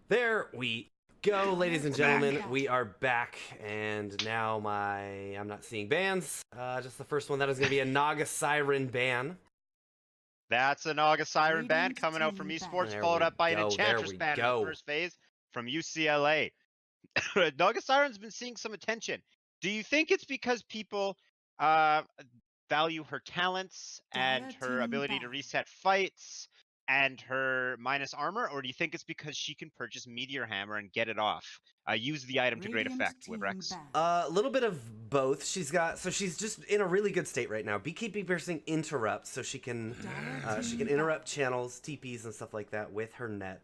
There we go, ladies and gentlemen. We are back, and now I'm not seeing bans. Just the first one, that is going to be a Naga Siren ban. That's a Naga Siren ban coming out from esports, followed up by an Enchantress ban in the first phase from UCLA. Naga Siren's been seeing some attention. Do you think it's because people value her talents and her ability to reset fights and her minus armor, or do you think it's because she can purchase Meteor Hammer and get it off? Use the item to great effect, Wibrex. A little bit of both. She's just in a really good state right now. Beekeeping Piercing interrupts, so she can interrupt channels, TPs, and stuff like that with her net.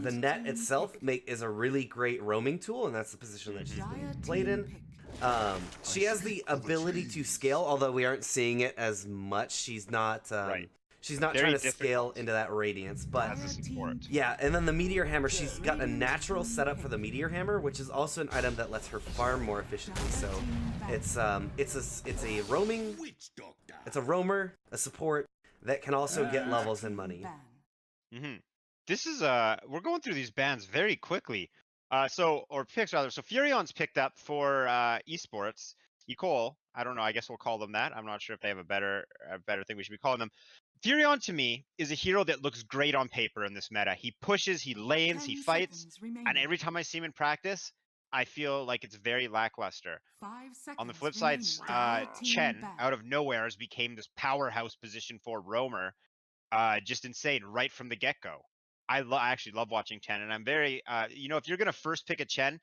The net itself is a really great roaming tool, and that's the position that she's been played in. She has the ability to scale, although we aren't seeing it as much. She's not she's not trying to scale into that radiance, but yeah. And then the Meteor Hammer, she's got a natural setup for the Meteor Hammer, which is also an item that lets her farm more efficiently. So it's a roamer, a support that can also get levels and money. This is we're going through these bans very quickly. Picks rather. So Furion's picked up for esports. Ecole, I don't know. I guess we'll call them that. I'm not sure if they have a better thing we should be calling them. Furion to me is a hero that looks great on paper in this meta. He pushes, he lanes, he fights, and every time I see him in practice, I feel like it's very lackluster. On the flip side, Chen out of nowhere has became this powerhouse position for roamer, just insane right from the get-go. I actually love watching Chen, and I'm very, if you're going to first pick a Chen,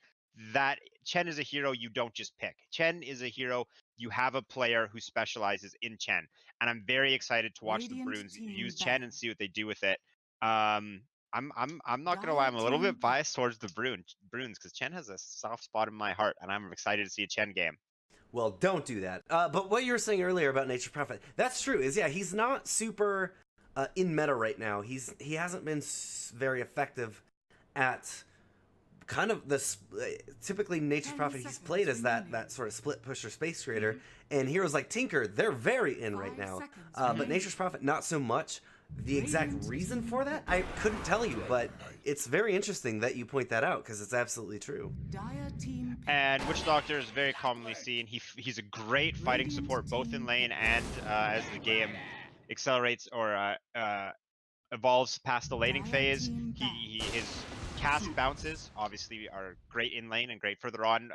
that Chen is a hero you don't just pick. Chen is a hero, you have a player who specializes in Chen, and I'm very excited to watch the Bruins use Chen and see what they do with it. I'm not going to lie, I'm a little bit biased towards the Bruins because Chen has a soft spot in my heart, and I'm excited to see a Chen game. Well, don't do that. But what you were saying earlier about Nature Prophet, that's true. He's not super in meta right now. He hasn't been very effective at kind of this. Typically, Nature Prophet he's played as that sort of split pusher space creator, and heroes like Tinker, they're very in right now. But Nature's Prophet not so much. The exact reason for that, I couldn't tell you, but it's very interesting that you point that out because it's absolutely true. And Witch Doctor is very commonly seen. He's a great fighting support both in lane and as the game accelerates or evolves past the laning phase. His cast bounces obviously are great in lane and great further on.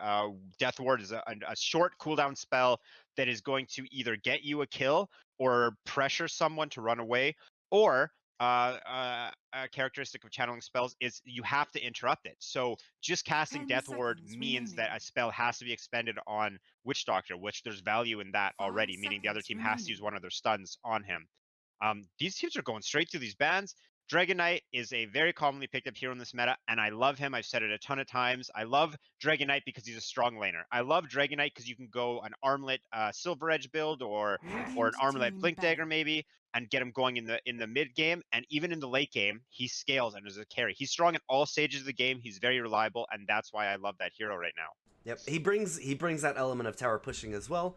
Death Ward is a short cooldown spell that is going to either get you a kill or pressure someone to run away, or a characteristic of channeling spells is you have to interrupt it. So just casting Death Ward means that a spell has to be expended on Witch Doctor, which there's value in that already, meaning the other team has to use one of their stuns on him. These teams are going straight through these bans. Dragon Knight is a very commonly picked up hero in this meta, and I love him. I've said it a ton of times. I love Dragon Knight because he's a strong laner. I love Dragon Knight because you can go an Armlet Silver Edge build or an Armlet Blink Dagger maybe, and get him going in the mid game, and even in the late game, he scales and is a carry. He's strong in all stages of the game. He's very reliable, and that's why I love that hero right now. Yep, he brings that element of tower pushing as well.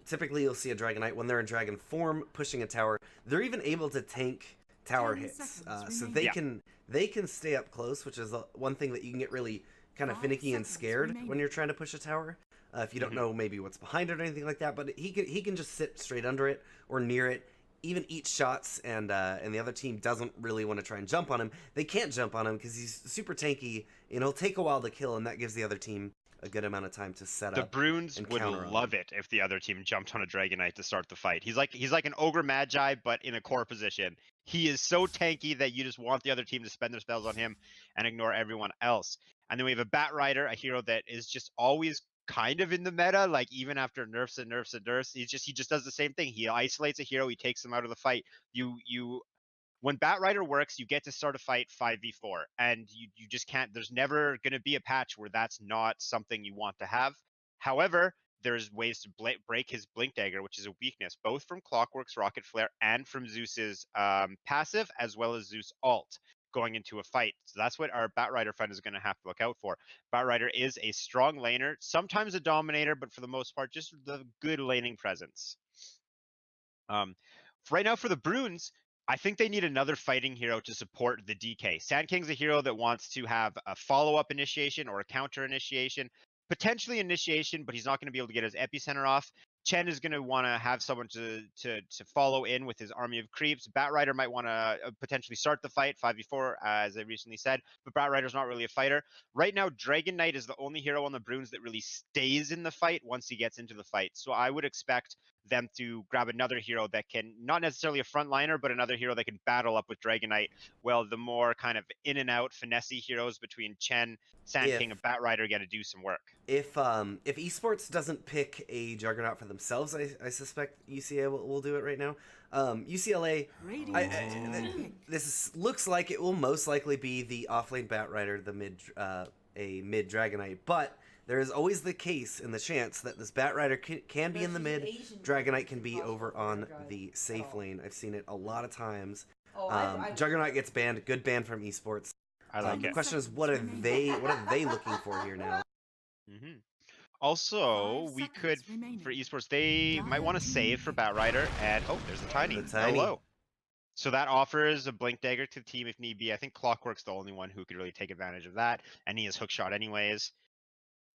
Typically, you'll see a Dragon Knight when they're in dragon form pushing a tower. They're even able to tank tower hits, so they can stay up close, which is one thing that you can get really kind of finicky and scared when you're trying to push a tower. If you don't know maybe what's behind it or anything like that, but he can just sit straight under it or near it, even eat shots, and the other team doesn't really want to try and jump on him. They can't jump on him because he's super tanky, and it'll take a while to kill, and that gives the other team a good amount of time to set up. The Bruins would love it if the other team jumped on a Dragon Knight to start the fight. He's like an Ogre Magi, but in a core position. He is so tanky that you just want the other team to spend their spells on him and ignore everyone else. And then we have a Bat Rider, a hero that is just always kind of in the meta, like even after nerfs and nerfs and nerfs, he just does the same thing. He isolates a hero, he takes him out of the fight. When Bat Rider works, you get to start a fight 5v4, and you just can't. There's never going to be a patch where that's not something you want to have. However, there's ways to break his Blink Dagger, which is a weakness, both from Clockwork's Rocket Flare and from Zeus's passive, as well as Zeus ult going into a fight. So that's what our Bat Rider friend is going to have to look out for. Bat Rider is a strong laner, sometimes a dominator, but for the most part, just the good laning presence. Right now for the Bruins, I think they need another fighting hero to support the DK. Sand King's a hero that wants to have a follow-up initiation or a counter initiation, potentially initiation, but he's not going to be able to get his epicenter off. Chen is going to want to have someone to follow in with his army of creeps. Batrider might want to potentially start the fight 5v4, as I recently said, but Batrider's not really a fighter. Right now, Dragon Knight is the only hero on the Bruins that really stays in the fight once he gets into the fight. So I would expect them to grab another hero that can, not necessarily a frontliner, but another hero that can battle up with Dragon Knight. Well, the more kind of in and out finessey heroes between Chen, Sand King, and Batrider get to do some work. If esports doesn't pick a juggernaut for themselves, I suspect UCLA will do it right now. UCLA, looks like it will most likely be the offlane Batrider, a mid Dragonite, but there is always the case and the chance that this Batrider can be in the mid, Dragonite can be over on the safe lane. I've seen it a lot of times. Juggernaut gets banned, good ban from esports. I like it. The question is, what are they looking for here now? Mm-hmm. Also, we could, for esports, they might want to save for Batrider, and oh, there's the Tiny. Hello. So that offers a Blink Dagger to the team if need be. I think Clockwork's the only one who could really take advantage of that, and he has Hookshot anyways.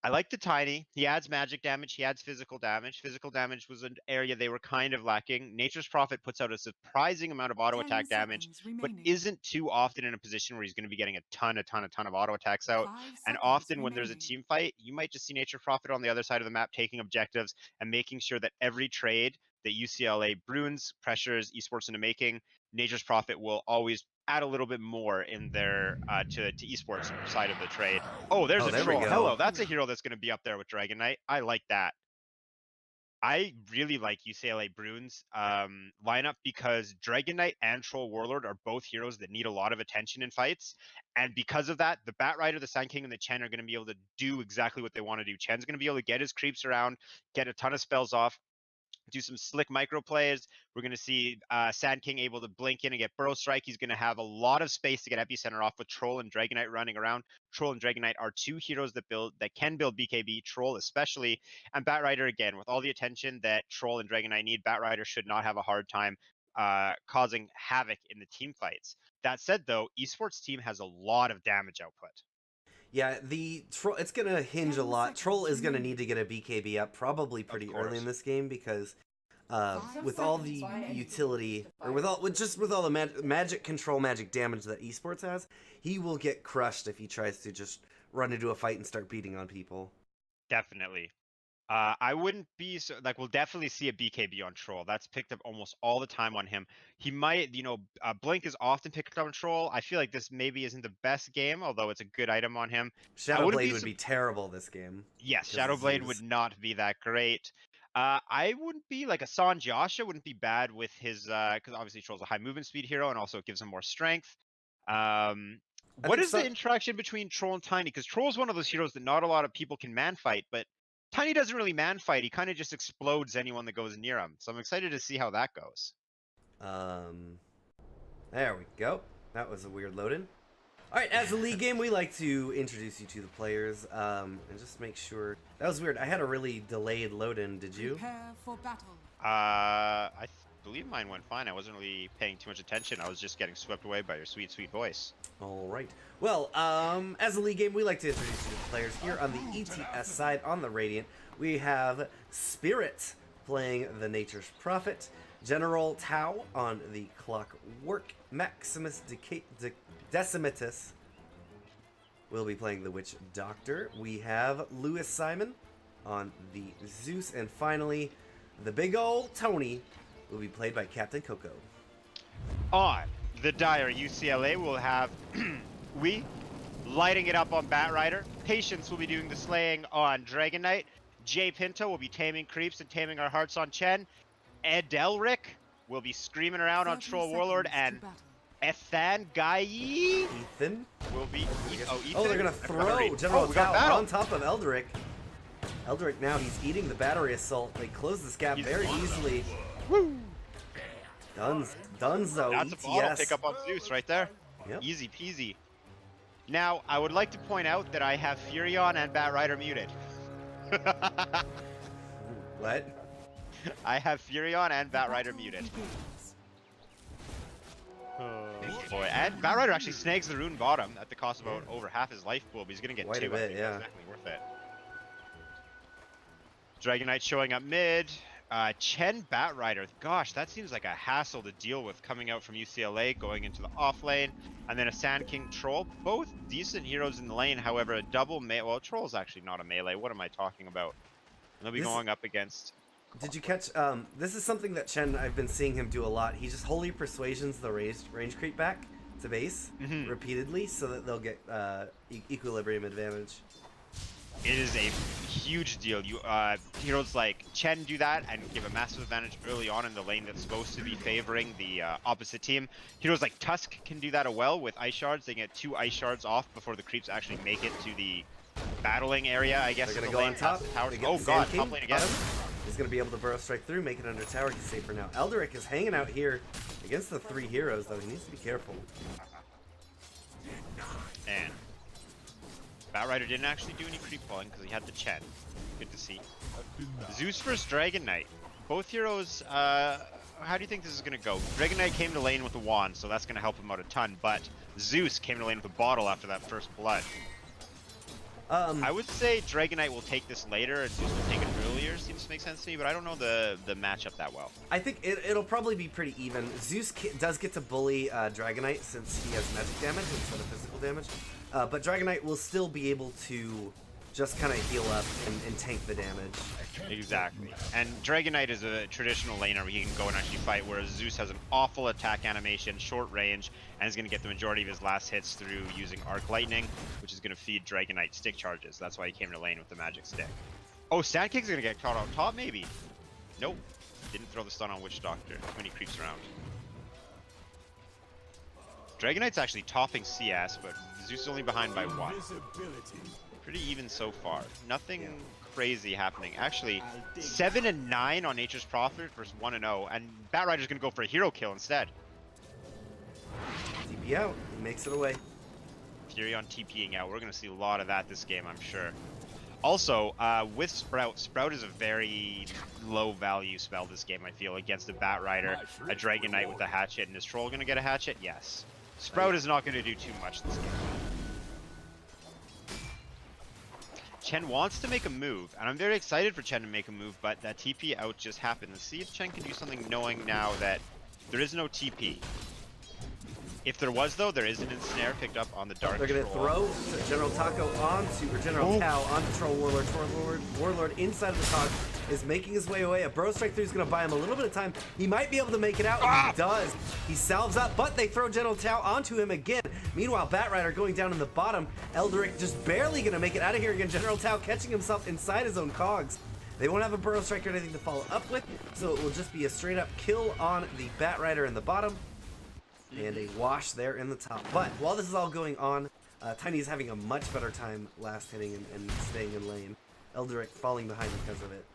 I like the Tiny. He adds magic damage. He adds physical damage. Physical damage was an area they were kind of lacking. Nature's Prophet puts out a surprising amount of auto attack damage, but isn't too often in a position where he's going to be getting a ton of auto attacks out. And often when there's a team fight, you might just see Nature's Prophet on the other side of the map taking objectives and making sure that every trade that UCLA Bruins pressures esports into making, Nature's Prophet will always add a little bit more in their to esports side of the trade. Oh, there's a troll. Hello, that's a hero that's going to be up there with Dragon Knight. I like that. I really like UCLA Bruins lineup because Dragon Knight and Troll Warlord are both heroes that need a lot of attention in fights. And because of that, the Batrider, the Sand King, and the Chen are going to be able to do exactly what they want to do. Chen's going to be able to get his creeps around, get a ton of spells off, do some slick micro plays. We're going to see Sand King able to blink in and get Burrow Strike. He's going to have a lot of space to get epicenter off with Troll and Dragon Knight running around. Troll and Dragon Knight are two heroes that can build BKB, Troll especially. And Batrider, again, with all the attention that Troll and Dragon Knight need, Batrider should not have a hard time causing havoc in the team fights. That said, though, esports team has a lot of damage output. Yeah, it's going to hinge a lot. Troll is going to need to get a BKB up probably pretty early in this game because with all the utility, or with all the magic control, magic damage that esports has, he will get crushed if he tries to just run into a fight and start beating on people. Definitely. I wouldn't be so, like, we'll definitely see a BKB on Troll. That's picked up almost all the time on him. He might, Blink is often picked up on Troll. I feel like this maybe isn't the best game, although it's a good item on him. Shadowblade would be terrible this game. Yes, Shadowblade would not be that great. I wouldn't be like a Sanjiasha wouldn't be bad with his, because obviously Troll's a high movement speed hero and also it gives him more strength. What is the interaction between Troll and Tiny? Because Troll's one of those heroes that not a lot of people can man fight, but Tiny doesn't really man fight. He kind of just explodes anyone that goes near him. So I'm excited to see how that goes. There we go. That was a weird load-in. All right, as a league game, we like to introduce you to the players and just make sure. That was weird. I had a really delayed load-in. Did you? Prepare for battle. I believe mine went fine. I wasn't really paying too much attention. I was just getting swept away by your sweet, sweet voice. All right. Well, as a league game, we like to introduce you to the players. Here on the ETS side, on the Radiant, we have Spirit playing the Nature's Prophet, General Tau on the Clockwork, Maximus Decimatus will be playing the Witch Doctor. We have Lewis Simon on the Zeus, and finally, the big old Tony will be played by Captain Coco. On the Dire UCLA, we'll have we lighting it up on Batrider. Patience will be doing the slaying on Dragon Knight. Jay Pinto will be taming creeps and taming our hearts on Chen. Edelric will be screaming around on Troll Warlord, and Ethan Ethan will be. Ethan. Oh, they're gonna throw General Tau on top of Eldrick. Eldrick now, he's eating the battery assault. They close this gap very easily. Woo! Dunzo. That's ETS. a bottle pick up on Zeus right there. Yep. Easy peasy. Now, I would like to point out that I have Furion and Batrider muted. What? I have Furion and Batrider muted. Oh boy, and Batrider actually snags the rune bottom at the cost of about over half his life pool, but he's gonna get Quite a 2. bit, I think yeah. that's definitely worth it. Dragonite showing up mid. Chen Batrider, gosh, that seems like a hassle to deal with coming out from UCLA, going into the off lane, and then a Sand King Troll. Both decent heroes in the lane, however, a double melee. Well, Troll's actually not a melee. What am I talking about? And they'll be going up against. Did you catch? This is something that Chen, I've been seeing him do a lot. He just wholly persuasions the range creep back to base repeatedly, so that they'll get equilibrium advantage. It is a huge deal. You heroes like Chen do that and give a massive advantage early on in the lane that's supposed to be favoring the opposite team. Heroes like Tusk can do that as well with Ice Shards. They get 2 Ice Shards off before the creeps actually make it to the battling area, I guess. They're gonna go on top. Oh god, top lane again. He's gonna be able to burrow strike through, make it under tower. He's safe for now. Eldrick is hanging out here against the 3 heroes, though. He needs to be careful. And Batrider didn't actually do any creep falling because he had the Chen. Good to see. Zeus versus Dragon Knight. Both heroes, how do you think this is going to go? Dragon Knight came to lane with a wand, so that's going to help him out a ton, but Zeus came to lane with a bottle after that first blood. I would say Dragon Knight will take this later and Zeus will take it earlier. Seems to make sense to me, but I don't know the matchup that well. I think it'll probably be pretty even. Zeus does get to bully Dragon Knight since he has magic damage instead of physical damage. But Dragon Knight will still be able to just kind of heal up and tank the damage. Exactly. And Dragon Knight is a traditional laner where he can go and actually fight, whereas Zeus has an awful attack animation, short range, and is going to get the majority of his last hits through using Arc Lightning, which is going to feed Dragon Knight stick charges. That's why he came to lane with the magic stick. Oh, Sand King's going to get caught on top, maybe? Nope. Didn't throw the stun on Witch Doctor. Too many creeps around. Dragon Knight's actually topping CS, but Zeus is only behind by 1. Pretty even so far. Nothing crazy happening. Actually, 7 and 9 on Nature's Prophet versus 1 and 0, and Batrider's gonna go for a hero kill instead. TP out. He makes it away. Fury on TPing out. We're gonna see a lot of that this game, I'm sure. Also, with Sprout, Sprout is a very low value spell this game, I feel, against a Batrider, a Dragon Knight with a hatchet, and is Troll gonna get a hatchet? Yes. Sprout is not gonna do too much this game. Chen wants to make a move, and I'm very excited for Chen to make a move, but that TP out just happened. Let's see if Chen can do something knowing now that there is no TP. If there was, though, there is an ensnare picked up on the Dark They're going to throw General Taco onto, or General Tao onto Troll Warlord. Warlord inside of the Tog is making his way away. A Burrow Strike 3 is going to buy him a little bit of time. He might be able to make it out, and he does. He salves up, but they throw General Tao onto him again. Meanwhile, Batrider going down in the bottom. Eldrick just barely going to make it out of here again. General Tao catching himself inside his own cogs. They won't have a Burrow Strike or anything to follow up with, so it will just be a straight up kill on the Batrider in the bottom. And a wash there in the top. But while this is all going on, Tiny is having a much better time last hitting and staying in lane. Eldrick falling behind because of it.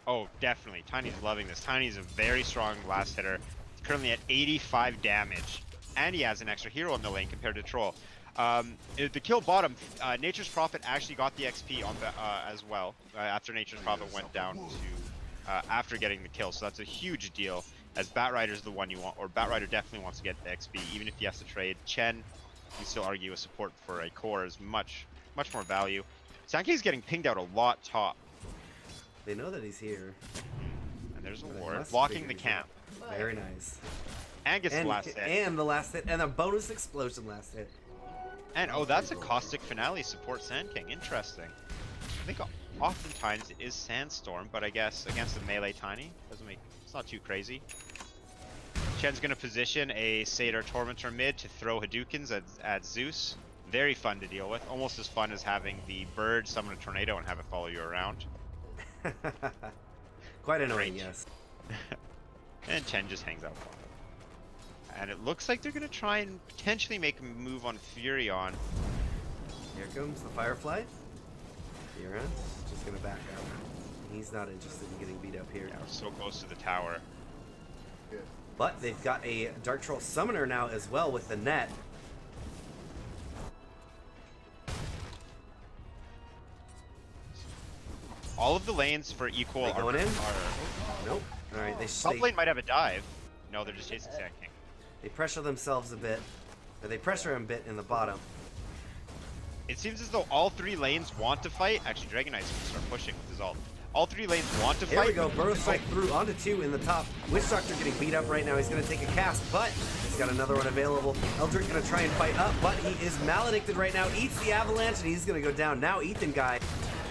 Oh, definitely. Tiny's loving this. Tiny's a very strong last hitter. He's currently at 85 damage. And he has an extra hero in the lane compared to Troll. The kill bottom, Nature's Prophet actually got the XP on the, as well after Nature's Prophet went down to after getting the kill. So that's a huge deal. As Batrider's the one you want, or Batrider definitely wants to get the XP, even if he has to trade. Chen, you can still argue a support for a core is much more value. Sankey's getting pinged out a lot top. They know that he's here. And there's a ward blocking the camp. Very nice. And gets the last hit. And the last hit, and a bonus explosion last hit. And oh, that's a Caustic Finale support Sand King. Interesting. I think oftentimes it is Sandstorm, but I guess against the melee Tiny, it's not too crazy. Chen's gonna position a Satyr Tormentor mid to throw Hadoukens at Zeus. Very fun to deal with. Almost as fun as having the bird summon a tornado and have it follow you around. Quite annoying, yes. And Chen just hangs out for him. And it looks like they're gonna try and potentially make a move on Furion. Here comes the Firefly. Furion's just gonna back up. He's not interested in getting beat up here. Yeah, we're so close to the tower. But they've got a Dark Troll Summoner now as well with the net. All of the lanes for equal are going in. Nope. All right, Top lane might have a dive. No, they're just chasing Sand King. They pressure themselves a bit, or they pressure him a bit in the bottom. It seems as though all 3 lanes want to fight. Actually, Dragon Knight's gonna start pushing with his ult. All 3 lanes want to fight. Here we go, Burrow Strike through onto 2 in the top. Witch Doctor getting beat up right now. He's going to take a cast, but he's got another one available. Eldrick going to try and fight up, but he is maledicted right now. Eats the avalanche, and he's going to go down. Now Ethan Guy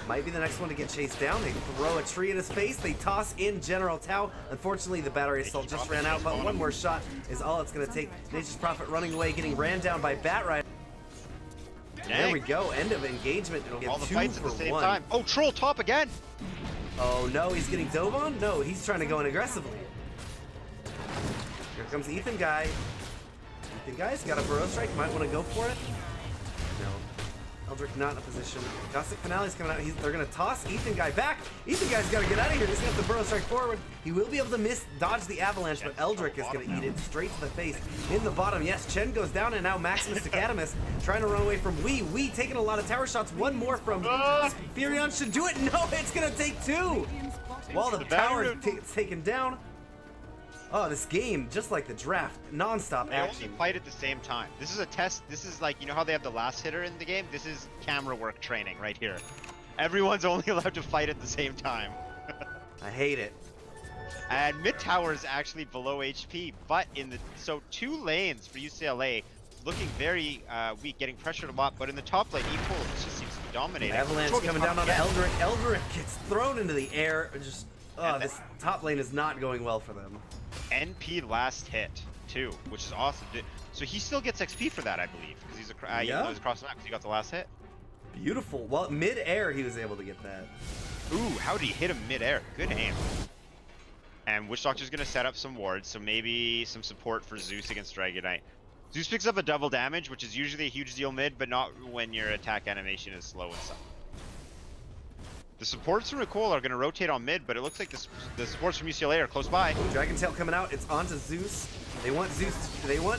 might be the next one to get chased down. They throw a tree in his face. They toss in General Tao. Unfortunately, the battery assault just ran out, but one more shot is all it's going to take. Nature's Prophet running away, getting ran down by Bat Rider. There we go, end of engagement. It'll get all the 2 fights for at the same 1. time. Oh, Troll top again! Oh no, he's getting dove on? No, he's trying to go in aggressively. Here comes Ethan Guy. Ethan Guy's got a Burrow Strike, might want to go for it. No. Eldrick not in a position. Gothic Finale's coming out. They're going to toss Ethan Guy back. Ethan Guy's got to get out of here. He's got the Burrow Strike forward. He will be able to dodge the avalanche, but Eldrick is going to eat it straight to the face. In the bottom, yes, Chen goes down, and now Maximus Academy trying to run away from Wee. Wee taking a lot of tower shots. One more from Furion should do it. No, it's going to take 2. While the tower is taken down. Oh, this game, just like the draft, non-stop action. They only fight at the same time. This is a test. This is like, you know how they have the last hitter in the game? This is camera work training right here. Everyone's only allowed to fight at the same time. I hate it. And mid tower is actually below HP, but so 2 lanes for UCLA looking very weak, getting pressured a lot, but in the top lane, Equal just seems to be dominating. Avalanche coming down onto Eldrick. Eldrick gets thrown into the air. Just, this top lane is not going well for them. NP last hit too, which is awesome. So he still gets XP for that, I believe, because he's he's across the map because he got the last hit. Beautiful. Well, mid-air he was able to get that. Ooh, how did he hit him mid-air? Good aim. And Witch Doctor's gonna set up some wards, so maybe some support for Zeus against Dragon Knight. Zeus picks up a double damage, which is usually a huge deal mid, but not when your attack animation is slow and stuff. The supports from Nicole are going to rotate on mid, but it looks like the supports from UCLA are close by. Dragon Tail coming out. It's onto Zeus. They want Zeus.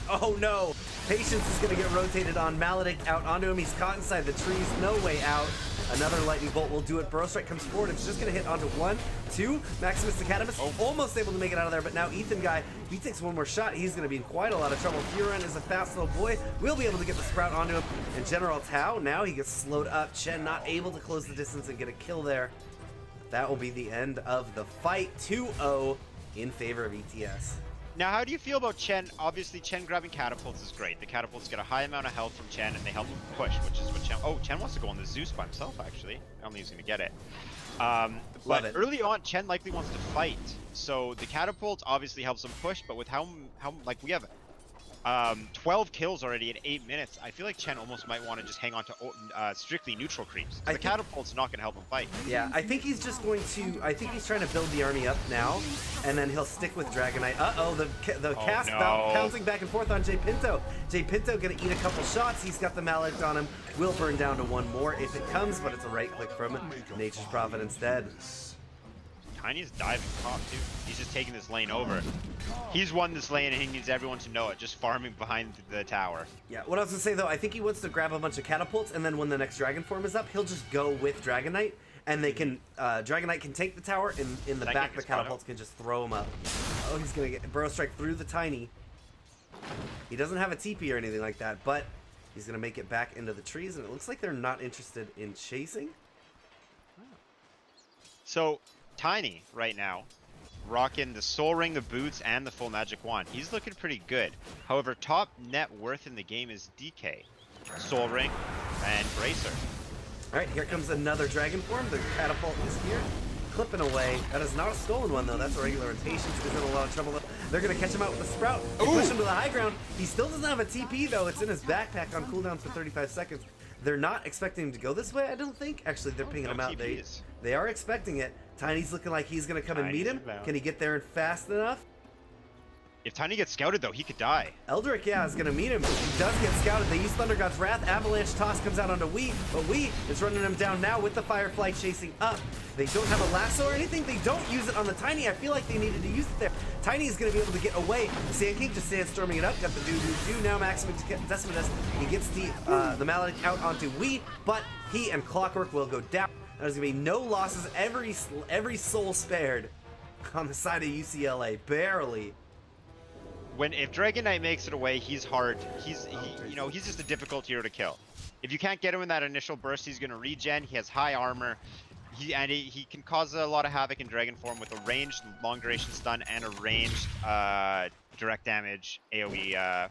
Oh no! Patience is going to get rotated on Maledict out onto him. He's caught inside the trees. No way out. Another lightning bolt will do it. Burrow Strike comes forward. It's just going to hit onto 1, 2. Maximus Academy almost able to make it out of there, but now Ethan Guy, if he takes one more shot, he's going to be in quite a lot of trouble. Furon is a fast little boy. We'll be able to get the Sprout onto him. And General Tao, now he gets slowed up. Chen not able to close the distance and get a kill there. That will be the end of the fight. 2-0 in favor of ETS. Now, how do you feel about Chen? Obviously, Chen grabbing catapults is great. The catapults get a high amount of health from Chen, and they help him push, which is what Chen... Oh, Chen wants to go on the Zeus by himself, actually. I don't think he's going to get it. But early on, Chen likely wants to fight. So the catapult obviously helps him push, but with how like, we have 12 kills already in 8 minutes, I feel like Chen almost might want to just hang on to strictly neutral creeps. The catapult's not going to help him fight. Yeah, I think he's just going to... I think he's trying to build the army up now, and then he'll stick with Dragon Knight. Uh-oh, the cast bouncing back and forth on J Pinto. J Pinto going to eat a couple shots. He's got the Maledict on him. Will burn down to 1 more if it comes, but it's a right click from Nature's Prophet instead. Tiny's diving top too. He's just taking this lane over. He's won this lane and he needs everyone to know it, just farming behind the tower. Yeah, what I was gonna say though, I think he wants to grab a bunch of catapults, and then when the next dragon form is up, he'll just go with Dragon Knight, and they can Dragon Knight can take the tower, and in the back the catapults can just throw him up. Oh, he's gonna get Burrow Strike through the Tiny. He doesn't have a TP or anything like that, but he's gonna make it back into the trees, and it looks like they're not interested in chasing. So Tiny right now rocking the Soul Ring, the boots, and the full magic wand. He's looking pretty good. However, top net worth in the game is DK, Soul Ring, and Bracer. All right, here comes another dragon form. The catapult is here, clipping away. That is not a stolen one though. That's a regular, and Patience is in a lot of trouble. They're gonna catch him out with a Sprout. They push him to the high ground. He still doesn't have a TP though. It's in his backpack on cooldown for 35 seconds. They're not expecting him to go this way, I don't think. Actually, they're pinging him out. They are expecting it. Tiny's looking like he's going to come and meet him. Can he get there fast enough? If Tiny gets scouted, though, he could die. Eldrick, yeah, is going to meet him. He does get scouted. They use Thunder God's Wrath. Avalanche toss comes out onto Wee, but Wee is running him down now with the Firefly chasing up. They don't have a lasso or anything. They don't use it on the Tiny. I feel like they needed to use it there. Tiny is going to be able to get away. Sand King just sandstorming it up. Got the do. Now Maximus Decimus. He gets the Maledict out onto Wee, but he and Clockwork will go down. There's going to be no losses. Every soul spared on the side of UCLA. Barely. if Dragon Knight makes it away, he's hard. He's just a difficult hero to kill. If you can't get him in that initial burst, he's gonna regen. He has high armor. He can cause a lot of havoc in Dragon form with a ranged long duration stun and a ranged direct damage AoE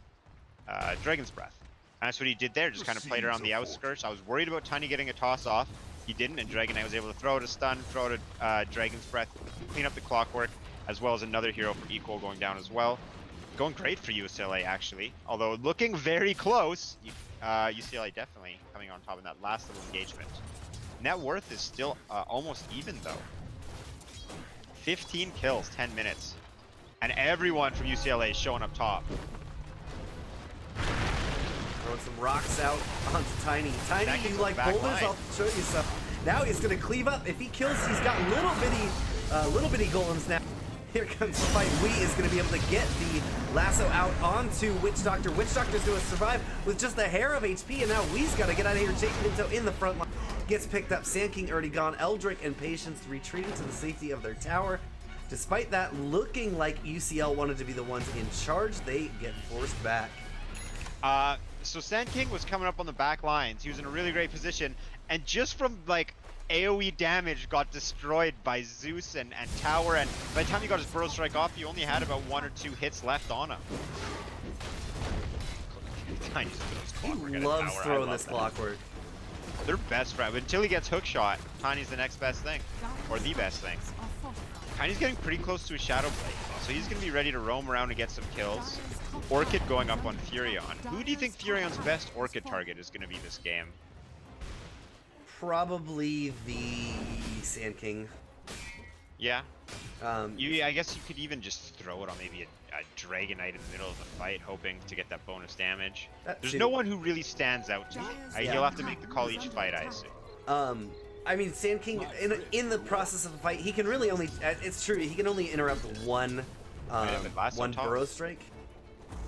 Dragon's Breath. And that's what he did there, just kind of played around the outskirts. I was worried about Tiny getting a toss off. He didn't, and Dragon Knight was able to throw out a stun, throw out a Dragon's Breath, clean up the clockwork, as well as another hero from Equal going down as well. Going great for UCLA, actually. Although looking very close, UCLA definitely coming on top in that last little engagement. Net worth is still almost even, though. 15 kills, 10 minutes. And everyone from UCLA is showing up top. Throwing some rocks out onto Tiny. Tiny, you like boulders? I'll show you some. Now he's gonna cleave up. If he kills, he's got little bitty golems now. Here comes the fight. Wee is gonna be able to get the lasso out onto Witch Doctor. Witch Doctor's gonna survive with just a hair of HP, and now Wee's gotta get out of here. Jake Pinto in the front line gets picked up. Sand King already gone. Eldrick and Patience retreating to the safety of their tower. Despite that looking like UCL wanted to be the ones in charge, they get forced back. So Sand King was coming up on the back lines. He was in a really great position, and just from like AoE damage got destroyed by Zeus and Tower, and by the time he got his Burrow Strike off, he only had about 1 or 2 hits left on him. He loves throwing this clockwork. They're best friends. Until he gets hook shot, Tiny's the next best thing, or the best thing. Tiny's getting pretty close to his Shadow Blade, so he's going to be ready to roam around and get some kills. Orchid going up on Furion. Who do you think Furion's best Orchid target is going to be this game? Probably the Sand King. Yeah. I guess you could even just throw it on maybe a Dragon Knight in the middle of the fight, hoping to get that bonus damage. There's no one who really stands out to me. You'll have to make the call each fight, I assume. I mean, Sand King, in the process of a fight, he can really only, it's true, he can only interrupt one Burrow Strike.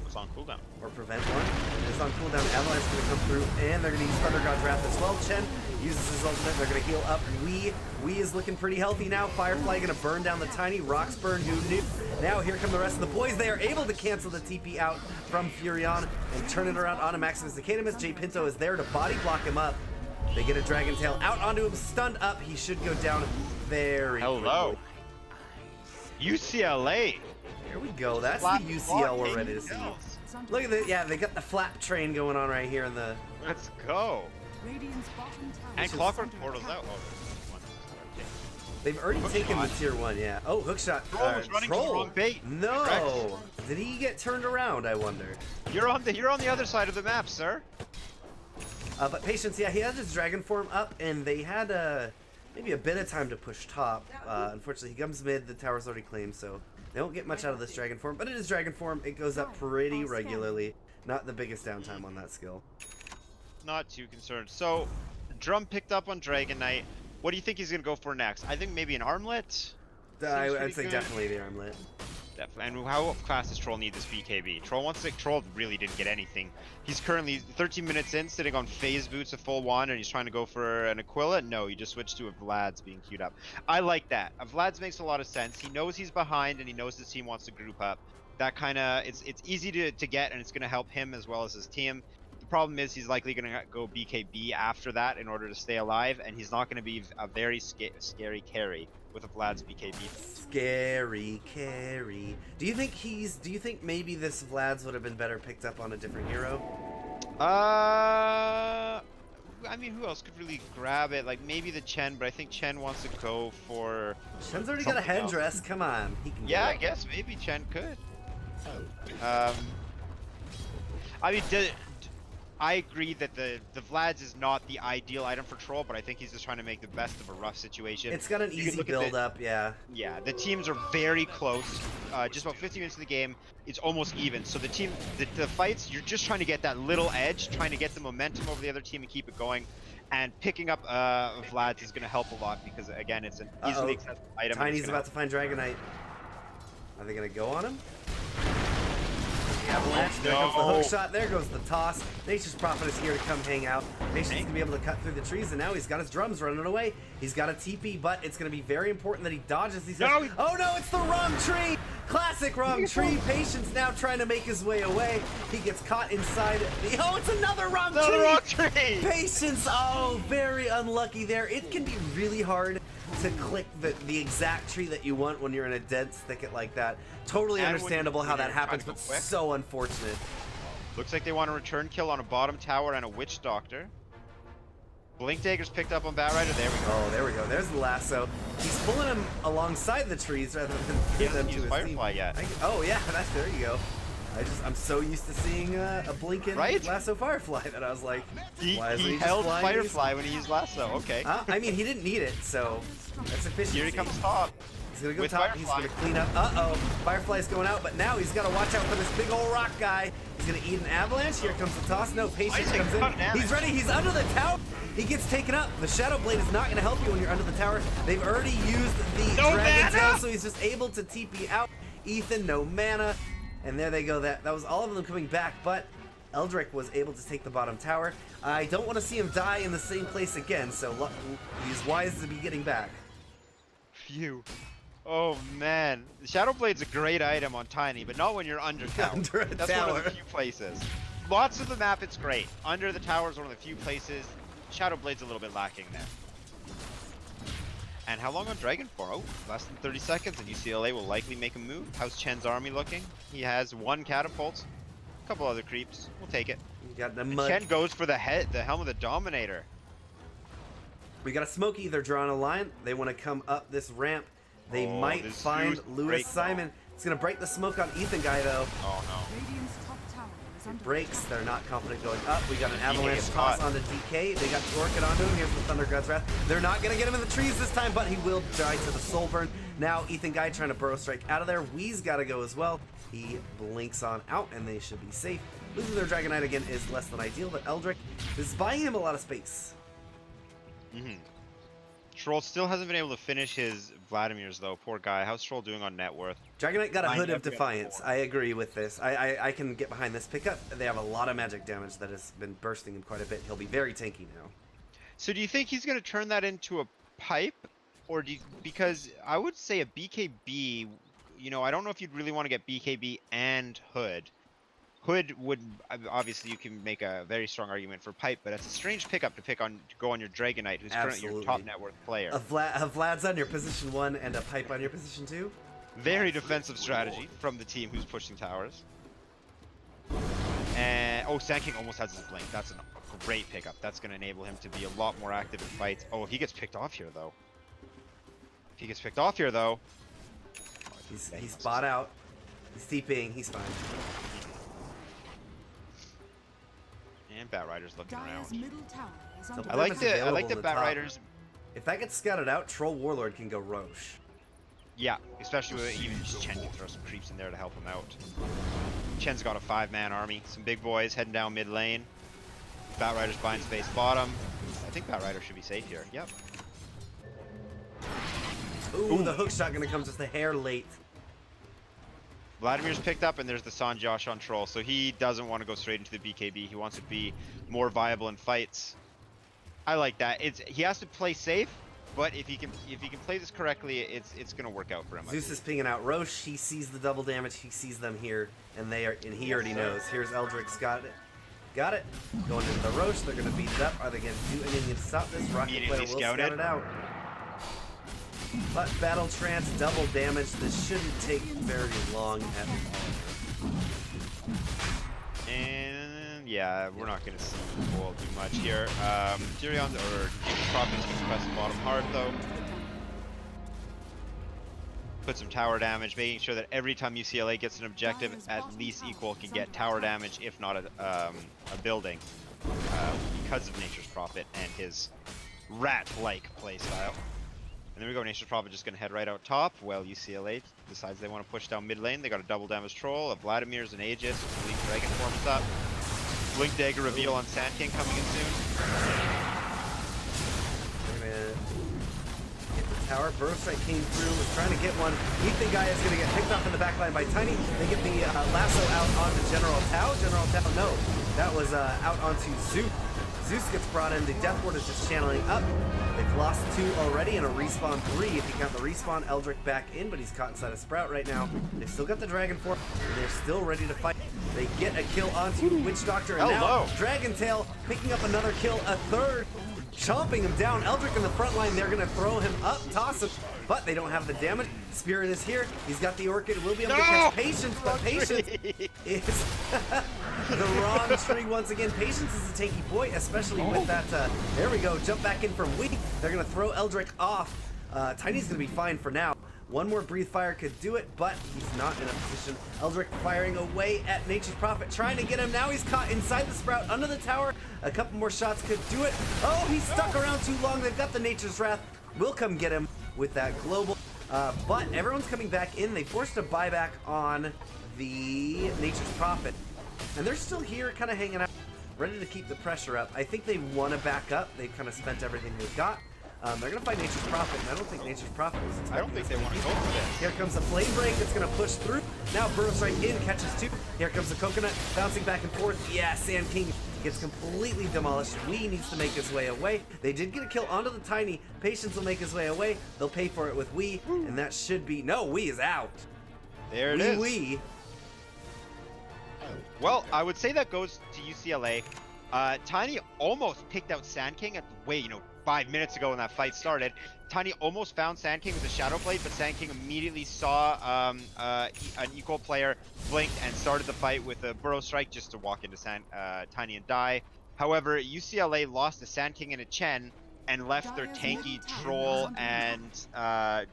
It's on cooldown. Or prevent one. It's on cooldown. Avalanche is going to come through, and they're going to use Thunder God's Wrath as well. Chen uses his ultimate. They're going to heal up. Wee is looking pretty healthy now. Firefly going to burn down the Tiny. Rocks burn. Who knew? Now here come the rest of the boys. They are able to cancel the TP out from Furion and turn it around onto Maximus Zacanimus. J Pinto is there to body block him up. They get a Dragon Tail out onto him, stunned up. He should go down very quickly. UCLA. Here we go. That's the UCL we're ready to see. Look at that. Yeah, they got the flap train going on right here in the. Let's go. And Clockwork Portal's out. They've already taken the tier 1, yeah. Oh, hookshot. Troll's running to the wrong bait. No. Correct. Did he get turned around, I wonder? You're on the other side of the map, sir. But Patience, yeah, he had his dragon form up, and they had maybe a bit of time to push top. Unfortunately, he comes mid. The tower's already claimed, so they don't get much out of this dragon form. But it is dragon form. It goes up pretty regularly. Not the biggest downtime on that skill. Not too concerned. So, Drum picked up on Dragon Knight. What do you think he's going to go for next? I think maybe an armlet? I'd say definitely the armlet. Definitely. And how fast does Troll need this BKB? Troll really didn't get anything. He's currently 13 minutes in, sitting on phase boots, a full wand, and he's trying to go for an Aquila. No, he just switched to a Vlad's being queued up. I like that. A Vlad's makes a lot of sense. He knows he's behind, and he knows his team wants to group up. That kind of, it's easy to get, and it's going to help him as well as his team. The problem is he's likely going to go BKB after that in order to stay alive, and he's not going to be a very scary carry with a Vlad's BKB. Scary carry. Do you think maybe this Vlad's would have been better picked up on a different hero? I mean, who else could really grab it? Like maybe the Chen, but I think Chen wants to go for. Chen's already got a headdress. Else. Come on, he can. Yeah, I guess maybe Chen could. I mean, I agree that the Vlad's is not the ideal item for Troll, but I think he's just trying to make the best of a rough situation. It's got an easy build up, yeah. Yeah, the teams are very close. Just about 50 minutes of the game, it's almost even. So the fights, you're just trying to get that little edge, trying to get the momentum over the other team and keep it going. And picking up Vlad's is going to help a lot because, again, it's an easily accessible item. Tiny's about to find Dragon Knight. Are they going to go on him? Avalanche There comes the No. hook shot. There goes the toss. Nature's Prophet is here to come hang out. Nature's going to be able to cut through the trees, and now he's got his drums running away. He's got a TP, but it's going to be very important that he dodges these. No. Oh no, it's the wrong tree! Classic wrong tree. Patience now trying to make his way away. He gets caught inside the. Oh, it's another wrong tree! Another wrong tree! Patience. Oh, very unlucky there. It can be really hard to click the exact tree that you want when you're in a dense thicket like that. Totally And understandable how when that you're trying happens, to go but quick. so unfortunate. Looks like they want a return kill on a bottom tower and a witch doctor. Blink Dagger's picked up on Batrider. There we go. Oh, there we go. There's the lasso. He's pulling him alongside the trees rather than He them hasn't to used his Firefly team. yet. Oh yeah, there you go. I'm so used to seeing a blinking Right? lasso Firefly that I was like, why isn't He just held flying these? Firefly when he used Lasso. Okay. I mean, he didn't need it, so that's efficiency. Here he comes top. He's gonna go with top. He's Firefly. gonna clean up. Uh-oh. Firefly's going out, but now he's got to watch out for this big old rock guy. He's gonna eat an avalanche. Here comes the toss. No, Patience Isaac, comes in. cut damage. He's ready. He's under the tower. He gets taken up. The Shadow Blade is not gonna help you when you're under the tower. They've already used the No Dragon mana! Tail, so he's just able to TP out. Ethan, no mana. And there they go. That was all of them coming back, but Eldrick was able to take the bottom tower. I don't want to see him die in the same place again, so he's wise to be getting back. Phew. Oh man, the Shadow Blade's a great item on Tiny, but not when you're under tower. Under a That's one tower. of the few places. Lots of the map, it's great. Under the tower is one of the few places. Shadow Blade's a little bit lacking there. And how long on Dragon for? Oh, less than 30 seconds, and UCLA will likely make a move. How's Chen's army looking? He has 1 catapult, a couple other creeps. We'll take it. You got the And mud. Chen goes for the helm of the Dominator. We got a Smokey. They're drawing a line. They want to come up this ramp. They Oh, might this find Zeus Lewis break Simon. It's going to break the smoke on Ethan guy, though. Oh no. Radiant's top tower is under Breaks. They're not confident going up. We got an DK avalanche is toss hot. onto DK. They got Torquid onto him. Here's the Thunder God's Wrath. They're not going to get him in the trees this time, but he will die to the soul burn. Now Ethan guy trying to burrow strike out of there. Wee's got to go as well. He blinks on out, and they should be safe. Losing their Dragon Knight again is less than ideal, but Eldrick is buying him a lot of space. Mm-hmm. Troll still hasn't been able to finish his Vladimir's though. Poor guy. How's Troll doing on net worth? Dragon Knight got a Mine Hood of never got Defiance. four. I agree with this. I can get behind this pickup. They have a lot of magic damage that has been bursting him quite a bit. He'll be very tanky now. So do you think he's going to turn that into a pipe? Or do you, because I would say a BKB, you know, I don't know if you'd really want to get BKB and Hood. Hood would, obviously you can make a very strong argument for pipe, but it's a strange pickup to go on your Dragon Knight, who's currently your top Absolutely. net worth player. A Vlad's on your position 1 and a pipe on your position 2. Very defensive strategy from the team who's pushing towers. And, oh, Sand King almost has his blink. That's a great pickup. That's going to enable him to be a lot more active in fights. Oh, if he gets picked off here, though. He's bought out. He's TPing. He's fine. And Batrider's looking Dyer's around. middle tower is under I like the available the in the top. Batriders. If that gets scouted out, Troll Warlord can go Roche. Yeah, especially with even just Chen can throw some creeps in there to help him out. Chen's got a 5-man army. Some big boys heading down mid lane. Batrider's buying space bottom. I think Batrider should be safe here. Yep. Ooh, the hook shot gonna come just a hair late. Vladimir's picked up, and there's the San Josh on Troll, so he doesn't want to go straight into the BKB. He wants to be more viable in fights. I like that. He has to play safe, but if he can play this correctly, it's gonna work out for him. I Zeus believe. is pinging out Roche. He sees the double damage. He sees them here, and he already knows. Here's Eldrick's got it. Got it. Going into the Roche. They're gonna beat it up. Are they gonna do anything to stop this? Rocket Immediately Player will scouted. scout it out. But Battle Trance, double damage. This shouldn't take very long at all. And yeah, we're not gonna see Cole do much here. Tyrion or Prophet's gonna press the bottom hard though. Put some tower damage, making sure that every time UCLA gets an objective, at least Equal can get tower damage, if not a building, because of Nature's Prophet and his rat-like playstyle. And there we go, Nature's Prophet just gonna head right out top. Well, UCLA decides they want to push down mid lane. They got a double damage troll, a Vladimir's, an Aegis, a Elite Dragon forms up. Blink Dagger reveal on Sand King coming in soon. They're gonna get the tower. Burrowstrike came through, was trying to get one. Ethan Guy is going to get picked off in the back line by Tiny. They get the lasso out onto General Tao. General Tao, no, that was out onto Zeus. Zeus gets brought in. The Death Ward is just channeling up. They've lost 2 already and a respawn 3. If you count the respawn, Eldrick back in, but he's caught inside a Sprout right now. They've still got the Dragon Form, and they're still ready to fight. They get a kill onto Witch Doctor, and now Dragon Tail picking up another kill, a third, chomping him down. Eldrick in the front line, they're gonna throw him up, toss him, but they don't have the damage. Spirit is here. He's got the Orchid, will be able to catch Patience, but Patience is the wrong tree once again. Patience is a tanky boy, especially with that, there we go, jump back in from Weak. They're gonna throw Eldrick off. Tiny's gonna be fine for now. One more Breathe Fire could do it, but he's not in a position. Eldrick firing away at Nature's Prophet, trying to get him. Now he's caught inside the Sprout, under the tower. A couple more shots could do it. Oh, he's stuck around too long. They've got the Nature's Wrath. Will come get him with that global. But everyone's coming back in. They forced a buyback on the Nature's Prophet. And they're still here, kind of hanging out, ready to keep the pressure up. I think they want to back up. They've kind of spent everything they've got. They're going to fight Nature's Prophet, and I don't think Nature's Prophet was expecting. I don't think they want to go for this. Here comes the Flame Break. It's going to push through. Now Burrowstrike in, catches 2. Here comes the Coconut, bouncing back and forth. Yeah, Sand King gets completely demolished. Wee needs to make his way away. They did get a kill onto the Tiny. Patience will make his way away. They'll pay for it with Wee, and that should be... No, Wee is out. There it is. Wee. Well, I would say that goes to UCLA. Tiny almost picked out Sand King at the way, 5 minutes ago when that fight started. Tiny almost found Sand King with a Shadow Blade, but Sand King immediately saw an equal player, blinked, and started the fight with a Burrow Strike just to walk into Tiny and die. However, UCLA lost a Sand King and a Chen and left their tanky Troll and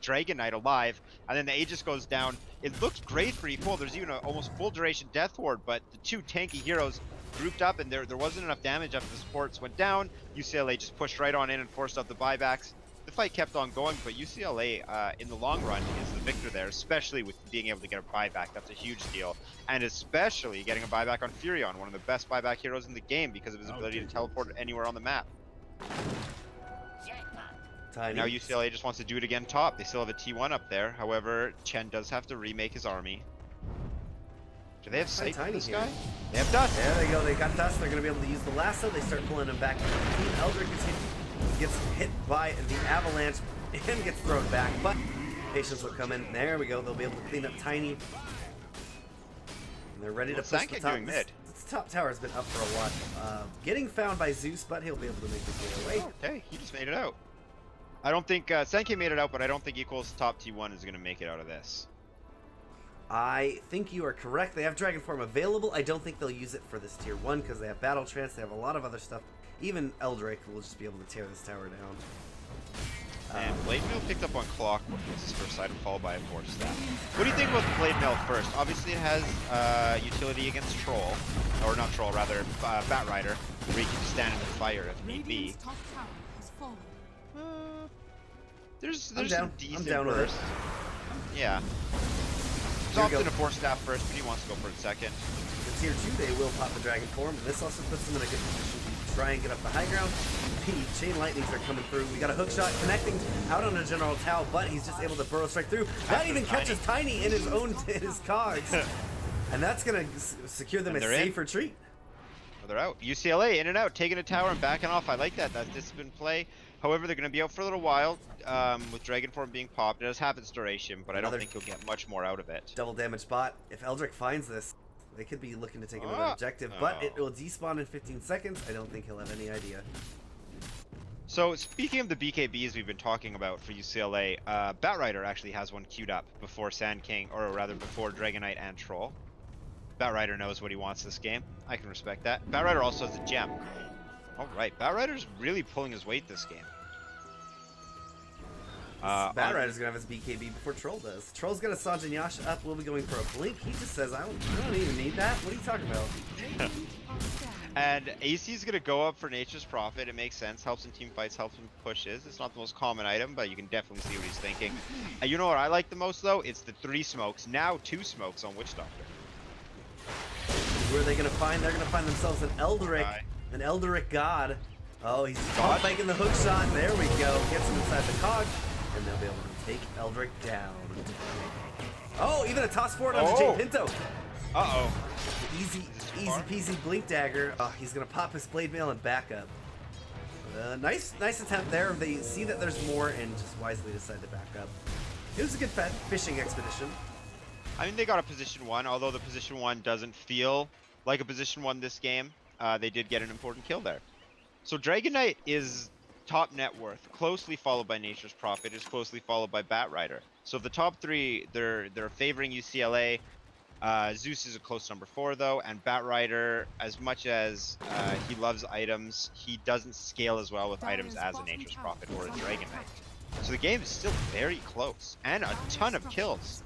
Dragon Knight alive, and then the Aegis goes down. It looked great for equal. There's even an almost full duration Death Ward, but the 2 tanky heroes grouped up, and there wasn't enough damage after the supports went down. UCLA just pushed right on in and forced out the buybacks. The fight kept on going, but UCLA, in the long run, is the victor there, especially with being able to get a buyback. That's a huge deal. And especially getting a buyback on Furion, one of the best buyback heroes in the game because of his ability to teleport anywhere on the map. Tiny. Now UCLA just wants to do it again top. They still have a T1 up there. However, Chen does have to remake his army. Do they have sight for this guy? They have dust. There they go. They got dust. They're going to be able to use the lasso. They start pulling him back into the team. Eldrick gets hit by the avalanche and gets thrown back, but Patience will come in. There we go. They'll be able to clean up Tiny. And they're ready to push the top. Doing mid? This top tower has been up for a while. Getting found by Zeus, but he'll be able to make his way away. Okay, he just made it out. I don't think Senke made it out, but I don't think Equals top T1 is going to make it out of this. I think you are correct. They have Dragon Form available. I don't think they'll use it for this tier 1 because they have Battle Trance. They have a lot of other stuff. Even Eldrick will just be able to tear this tower down. And Blade Mill picked up on Clockwork. It's his first item, followed by a Force Staff. What do you think about the Blade Mill first? Obviously it has utility against Troll. Or not Troll, rather Bat Rider, where you can just stand in the fire if need be. Radiant's top tower has fallen. There's I'm some down. decent I'm down with it. burst. Yeah. There's often a Force Staff first, but he wants to go for it second. The tier 2, they will pop the Dragon Form, and this also puts them in a good position to try and get up the high ground. The Chain Lightnings are coming through. We got a hook shot connecting out on a General Tao, but he's just able to burrow strike through. That even catches Tiny in his cogs. And that's going to secure them a safe retreat. They're out. UCLA in and out, taking a tower and backing off. I like that. That's disciplined play. However, they're going to be out for a little while with Dragon Form being popped. It does have its duration, but I don't think he'll get much more out of it. Double damage bot. If Eldrick finds this, they could be looking to take another objective, but it will despawn in 15 seconds. I don't think he'll have any idea. So, speaking of the BKBs we've been talking about for UCLA, Batrider actually has one queued up before Sand King, or rather before Dragon Knight and Troll. Batrider knows what he wants this game. I can respect that. Batrider also has a gem. Alright, Batrider's really pulling his weight this game. Batrider's gonna have his BKB before Troll does. Troll's got a Sanjin Yasha up, we'll be going for a blink. He just says, I don't even need that. What are you talking about? And AC's gonna go up for Nature's Prophet. It makes sense. Helps in team fights, helps in pushes. It's not the most common item, but you can definitely see what he's thinking. You know what I like the most though? It's the 3 smokes. Now 2 smokes on Witch Doctor. Where are they gonna find? They're gonna find themselves an Eldrick. An Eldric God. Oh, he's making the hook shot. There we go. Gets him inside the cog. and they'll be able to take Eldrick down. Oh, even a toss forward onto Jay Pinto. Uh-oh. Easy peasy blink dagger. Oh, he's gonna pop his blade mail and back up. Nice attempt there. They see that there's more and just wisely decide to back up. It was a good fishing expedition. I mean, they got a position 1, although the position 1 doesn't feel like a position 1 this game. They did get an important kill there. So Dragon Knight is top net worth, closely followed by Nature's Prophet, is closely followed by Bat Rider. So of the top 3, they're favoring UCLA. Zeus is a close number 4 though, and Bat Rider, as much as he loves items, he doesn't scale as well with items as a Nature's Prophet or a Dragon Knight. So the game is still very close, and a ton of kills.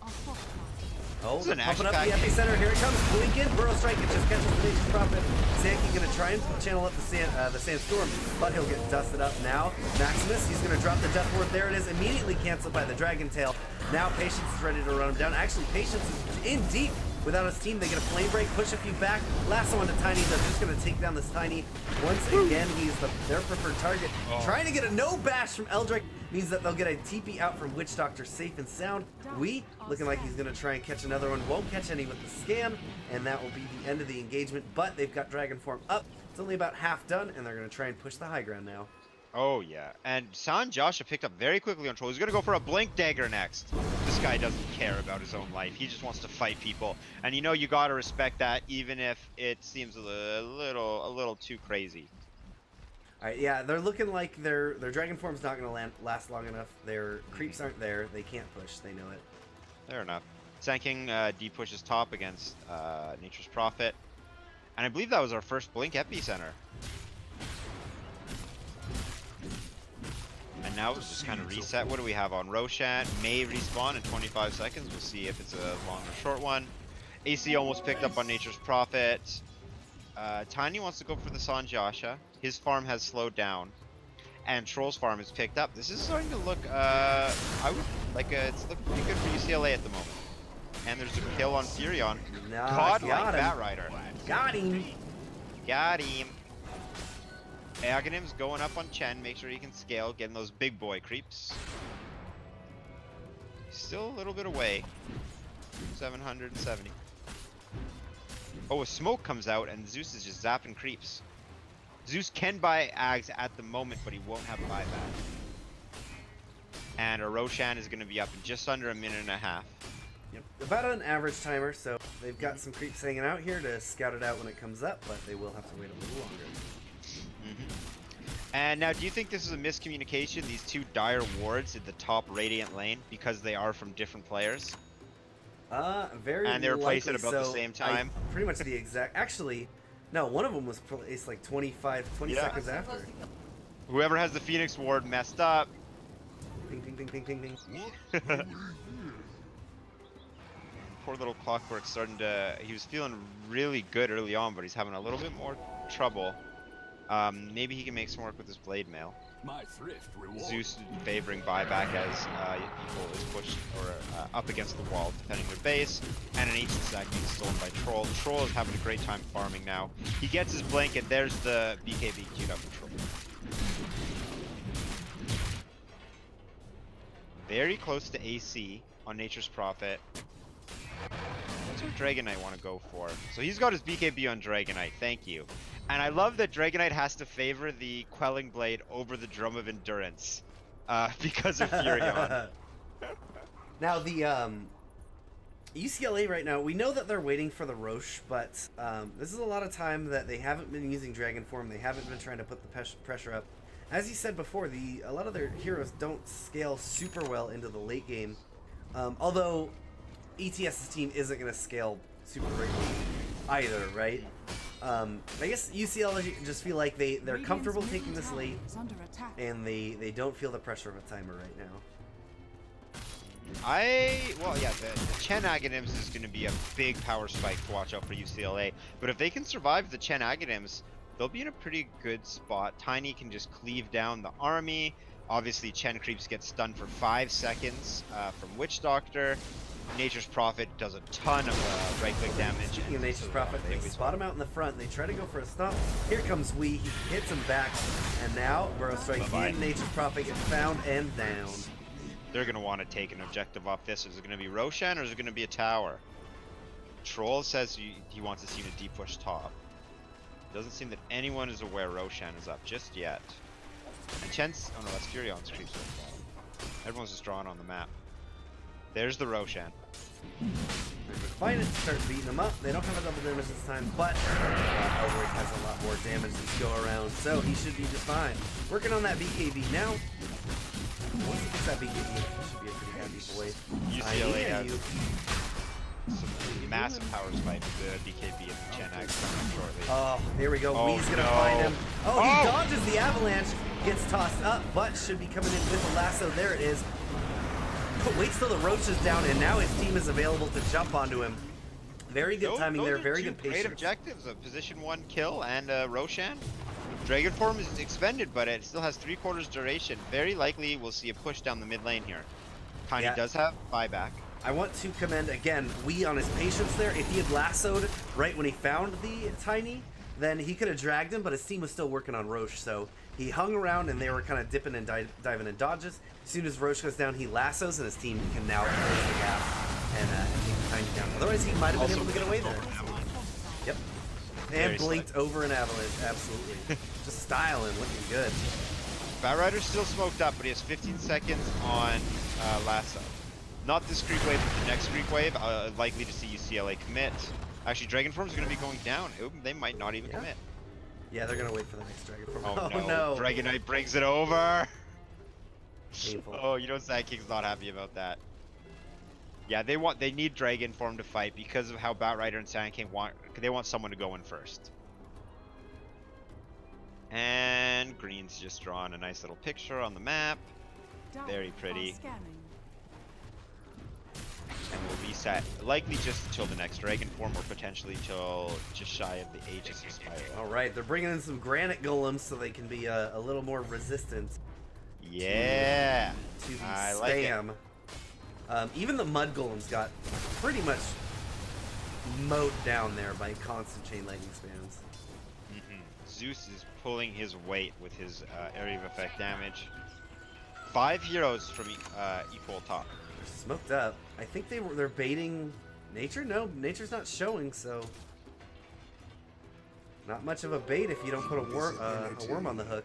Oh, This is an pumping up the action-packed game. epicenter. Here it comes. Blink in. Burrow strike. It just catches the Nature's Prophet. Sankey gonna try and channel up the Sandstorm, but he'll get dusted up now. Maximus, he's gonna drop the Death Ward. There it is. Immediately canceled by the Dragon Tail. Now Patience is ready to run him down. Actually, Patience is in deep. Without his team, they get a flame break, push a few back. Lasso onto Tiny. They're just gonna take down this Tiny. Once again, he's their preferred target. Trying to get a no bash from Eldrick means that they'll get a TP out from Witch Doctor safe and sound. We looking like he's gonna try and catch another one. Won't catch any with the scan, and that will be the end of the engagement. But they've got Dragon Form up. It's only about half done, and they're gonna try and push the high ground now. Oh yeah, and San Joshua picked up very quickly on Troll. He's gonna go for a Blink Dagger next. This guy doesn't care about his own life. He just wants to fight people, and you know you gotta respect that, even if it seems a little too crazy. All right, yeah, they're looking like their Dragon Form's not gonna last long enough. Their creeps aren't there. They can't push. They know it. Fair enough. Sanking D pushes top against Nature's Prophet, and I believe that was our first Blink Epicenter. And now it's just kind of reset. What do we have on Roshan? May respawn in 25 seconds. We'll see if it's a long or short one. AC almost picked up on Nature's Prophet. Tiny wants to go for the Sanjasha. His farm has slowed down. And Troll's farm is picked up. This is starting to look, it's looking pretty good for UCLA at the moment. And there's a kill on Furion. Caught like Bat Rider. Got him. Got him. Aghanim's going up on Chen, make sure he can scale, getting those big boy creeps. He's still a little bit away. 770. Oh, a smoke comes out and Zeus is just zapping creeps. Zeus can buy Ags at the moment, but he won't have buyback. And a Roshan is going to be up in just under a minute and a half. Yep. About an average timer, so they've got some creeps hanging out here to scout it out when it comes up, but they will have to wait a little longer. And now, do you think this is a miscommunication, these two dire wards in the top Radiant lane, because they are from different players? Very And they were placed at likely. about the same time? Pretty much the exact... Actually, no, one of them was placed like 20 seconds after. Whoever has the Phoenix ward messed up. Ding, ding, ding, ding, ding, ding. Poor little Clockwork's starting to... He was feeling really good early on, but he's having a little bit more trouble. Maybe he can make some work with his blade mail. Zeus favoring buyback as Equal is pushed or up against the wall, defending their base, and an ancient sack being stolen by Troll. Troll is having a great time farming now. He gets his blink, and there's the BKB queued up for Troll. Very close to AC on Nature's Prophet. What's our Dragon Knight want to go for? So he's got his BKB on Dragon Knight, thank you. And I love that Dragon Knight has to favor the Quelling Blade over the Drum of Endurance because of Furion. Now, the UCLA right now, we know that they're waiting for the Roche, but this is a lot of time that they haven't been using Dragon Form. They haven't been trying to put the pressure up. As you said before, a lot of their heroes don't scale super well into the late game. Although ETS's team isn't going to scale super greatly either, right? I guess UCLA just feel like they're comfortable taking this late, and they don't feel the pressure of a timer right now. The Chen Aghanims is going to be a big power spike to watch out for UCLA. But if they can survive the Chen Aghanims, they'll be in a pretty good spot. Tiny can just cleave down the army. Obviously, Chen creeps get stunned for 5 seconds from Witch Doctor. Nature's Prophet does a ton of right-click damage. Speaking of Nature's Prophet, they spot him out in the front. They try to go for a stomp. Here comes Wee. He hits him back. And now, Burrow Strike and Nature's Prophet get found and down. They're going to want to take an objective off this. Is it going to be Roshan or is it going to be a tower? Troll says he wants to see a deep push top. Doesn't seem that anyone is aware Roshan is up just yet. And Chen's... Oh no, that's Furion's creeps. Everyone's just drawn on the map. There's the Roshan. They're gonna find it, start beating them up. They don't have a double damage this time, but Elric has a lot more damage to go around, so he should be just fine. Working on that BKB now. Once he gets that BKB, he should be a pretty happy boy. UCLA has some massive power spike with the BKB and the Chen Ag coming up shortly. Oh, here we go. Oh, Wee's gonna no. find him. Oh, he Oh! dodges the avalanche, gets tossed up, but should be coming in with a lasso. There it is. But waits till the roach is down, and now his team is available to jump onto him. Very good timing there, very good Great patience. objectives, a position 1 kill and Roshan. Dragon form is expended, but it still has 3/4 duration. Very likely we'll see a push down the mid lane here. Tiny Yeah. does have buyback. I want to commend, again, Wee on his patience there. If he had lassoed right when he found the Tiny, then he could have dragged him, but his team was still working on Roche, so he hung around and they were kind of dipping and diving in dodges. As soon as Roche goes down, he lassos, and his team can now close the gap and take the Tiny down. Otherwise, he might have been able to get away there. Yep. And Very blinked slick. over an avalanche, absolutely. Just styling, looking good. Batrider's still smoked up, but he has 15 seconds on lasso. Not this creep wave, but the next creep wave. Likely to see UCLA commit. Actually, Dragon Form's going to be going down. Ooh, they might not even commit. Yeah, they're going to wait for the next Dragon Form. Oh, Oh, no. no. Dragon Knight brings it over. Painful. Oh, you know Sand King's not happy about that. Yeah, they need Dragon Form to fight because of how Batrider and Sand King want someone to go in first. And Green's just drawn a nice little picture on the map. Very pretty. And we'll reset likely just until the next Dragon Form or potentially till just shy of the Aegis of Spiral. All right, they're bringing in some granite golems so they can be a little more resistant Yeah. to the I like it. spam. Even the mud golems got pretty much mowed down there by constant chain lightning spams. Zeus is pulling his weight with his area of effect damage. 5 heroes from equal top. They're smoked up. I think they're baiting nature. No, nature's not showing, so not much of a bait if you don't put a worm on the hook.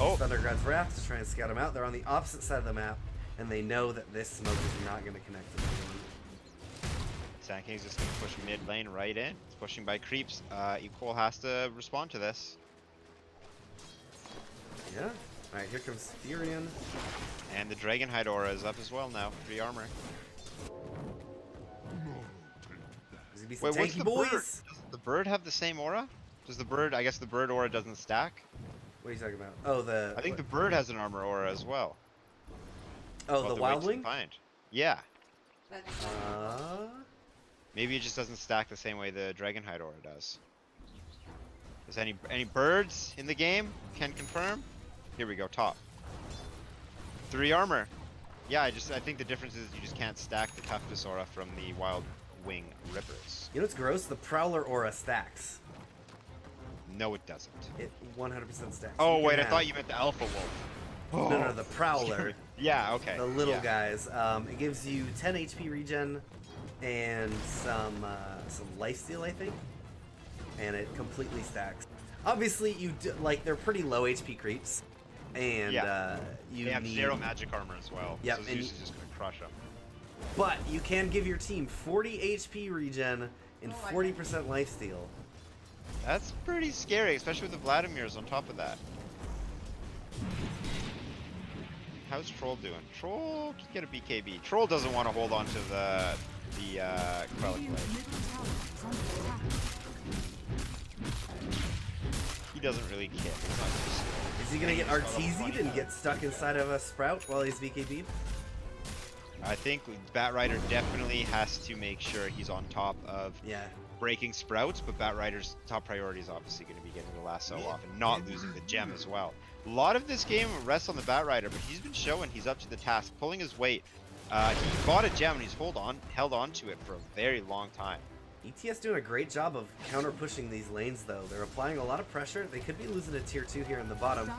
Oh. Thundergod's Wrath to try and scout them out. They're on the opposite side of the map, and they know that this smoke is not going to connect to anyone. Sand King's just gonna push mid lane right in. It's pushing by creeps. Equal has to respond to this. Yeah. All right, here comes Thurian. And the Dragonhide aura is up as well now. 3 armor. There's gonna be some Wait, what's tanky the boys. bird? Does the bird have the same aura? Does the bird? I guess the bird aura doesn't stack. What are you talking about? Oh, the. I think the bird has an armor aura as well. Oh, We'll the have to wait to Wildwing. find. Yeah. Uh, Maybe it just doesn't stack the same way the Dragonhide aura does. Is any birds in the game? Can confirm. Here we go. Top. 3 armor. Yeah, I think the difference is you just can't stack the toughness aura from the Wild Wing Rippers. you know what's gross? The Prowler aura stacks. No, it doesn't. It 100% stacks. Oh You can wait, I have- thought you meant the Alpha Wolf. No, the Prowler. Yeah, okay. The little yeah. guys. It gives you 10 HP regen and some lifesteal, I think, and it completely stacks. Obviously, they're pretty low HP creeps, and you They have need 0 magic armor as well. Yep, so and Zeus is just gonna crush them. But you can give your team 40 HP regen and 40% lifesteal. That's pretty scary, especially with the Vladimirs on top of that. How's Troll doing? Troll can get a BKB. Troll doesn't want to hold on to the Quellic Blade. He doesn't really care. He's not just... Is he gonna get He's got level Arteezied 20 and now. get stuck inside of a Sprout while he's BKB'd? I think Batrider definitely has to make sure he's on top of Yeah. breaking sprouts, but Batrider's top priority is obviously going to be getting the lasso off and not losing the gem as well. A lot of this game rests on the Batrider, but he's been showing he's up to the task, pulling his weight. He bought a gem and he's held on to it for a very long time. ETS doing a great job of counter pushing these lanes though. They're applying a lot of pressure. They could be losing a tier 2 here in the bottom.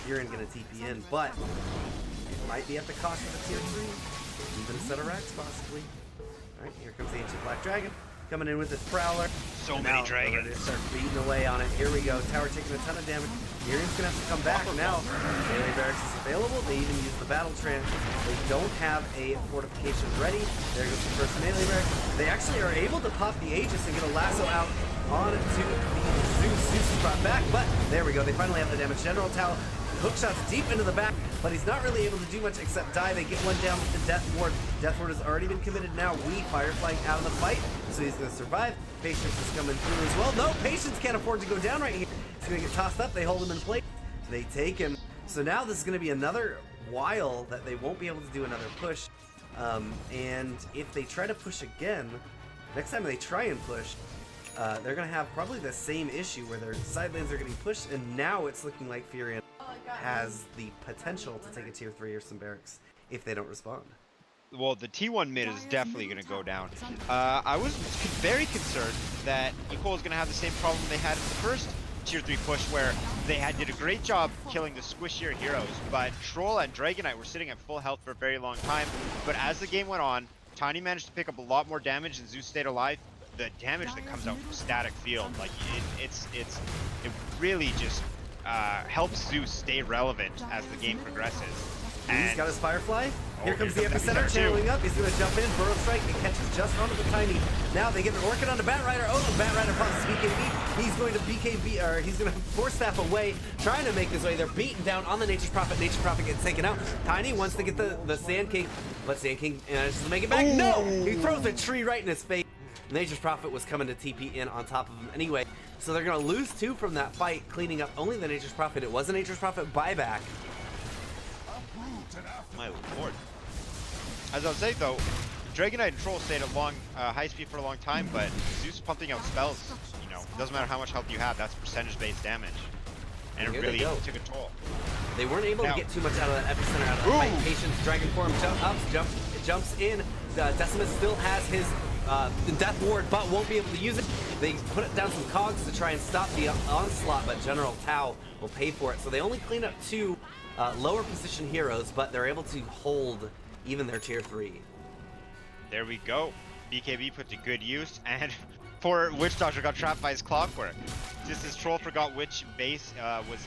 Furin gonna TP in, but it might be at the cost of a tier 3. Even a set of racks possibly. Alright, here comes the Ancient Black Dragon. Coming in with his Prowler. So many dragons. They start beating away on it. Here we go. Tower taking a ton of damage. Furion's gonna have to come back now. Melee Barracks is available. They even use the Battle Trance. They don't have a fortification ready. There goes the first Melee Barracks. They actually are able to pop the Aegis and get a lasso out on to the Zeus. Zeus is brought back, but there we go. They finally have the damage. General Tau hook shots deep into the back, but he's not really able to do much except die. They get one down with the Death Ward. Death Ward has already been committed now. Fireflying out of the fight, so he's going to survive. Patience is coming through as well. No, Patience can't afford to go down right here. He's going to get tossed up. They hold him in place. They take him. So now this is going to be another while that they won't be able to do another push. And if they try to push again, next time they try and push, they're going to have probably the same issue where their side lanes are getting pushed, and now it's looking like Furion has the potential to take a tier 3 or some barracks if they don't respond. Well, the T1 mid is definitely going to go down. I was very concerned that Equal was going to have the same problem they had in the first tier 3 push, where they did a great job killing the squishier heroes, but Troll and Dragonite were sitting at full health for a very long time. But as the game went on, Tiny managed to pick up a lot more damage and Zeus stayed alive. The damage that comes out from static field, like it really just helps Zeus stay relevant as the game progresses. He's got his Firefly. Here Oh, comes the here comes Epicenter Epicenter channeling up. He's going to jump in, Burrow Strike, and catches just onto the Tiny. Now they get an Orchid onto Batrider. Oh, the Batrider pops BKB. He's going to BKB, or he's going to Force Staff away, trying to make his way. They're beaten down on the Nature's Prophet. Nature's Prophet gets taken out. Tiny wants to get the Sand King, but Sand King manages to make it back. Ooh. No! He throws a tree right in his face. Nature's Prophet was coming to TP in on top of him anyway. So they're going to lose 2 from that fight, cleaning up only the Nature's Prophet. It was a Nature's Prophet buyback. My lord. As I was saying though, Dragonite and Troll stayed at high speed for a long time, but Zeus pumping out spells, you know, doesn't matter how much health you have, that's percentage-based damage. And it really took a toll. They weren't able to get too much out of that Epicenter, out of the fight. Patience, Dragon Form jumps in. Decimus still has his Death Ward, but won't be able to use it. They put it down some cogs to try and stop the onslaught, but General Tau will pay for it. So they only clean up 2 lower position heroes, but they're able to hold even their tier 3. There we go. BKB put to good use, and poor Witch Doctor got trapped by his Clockwork. Just as Troll forgot which base was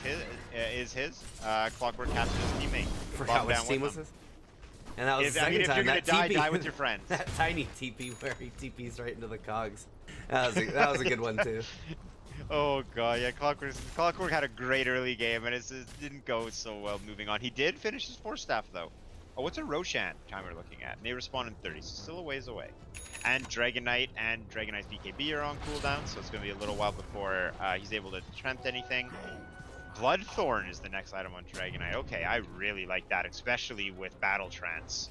his, Clockwork captured his teammate. Forgot which team was his? And that was the second if time you're gonna that die with your friends. That tiny TP where he TPs right into the cogs. That was a good one too. Oh god, yeah, Clockwork had a great early game, and it didn't go so well moving on. He did finish his Force Staff though. Oh, what's a Roshan time we're looking at? And they respawn in 30, so still a ways away. And Dragonite and Dragonite's BKB are on cooldown, so it's going to be a little while before he's able to attempt anything. Bloodthorn is the next item on Dragonite. Okay, I really like that, especially with Battle Trance.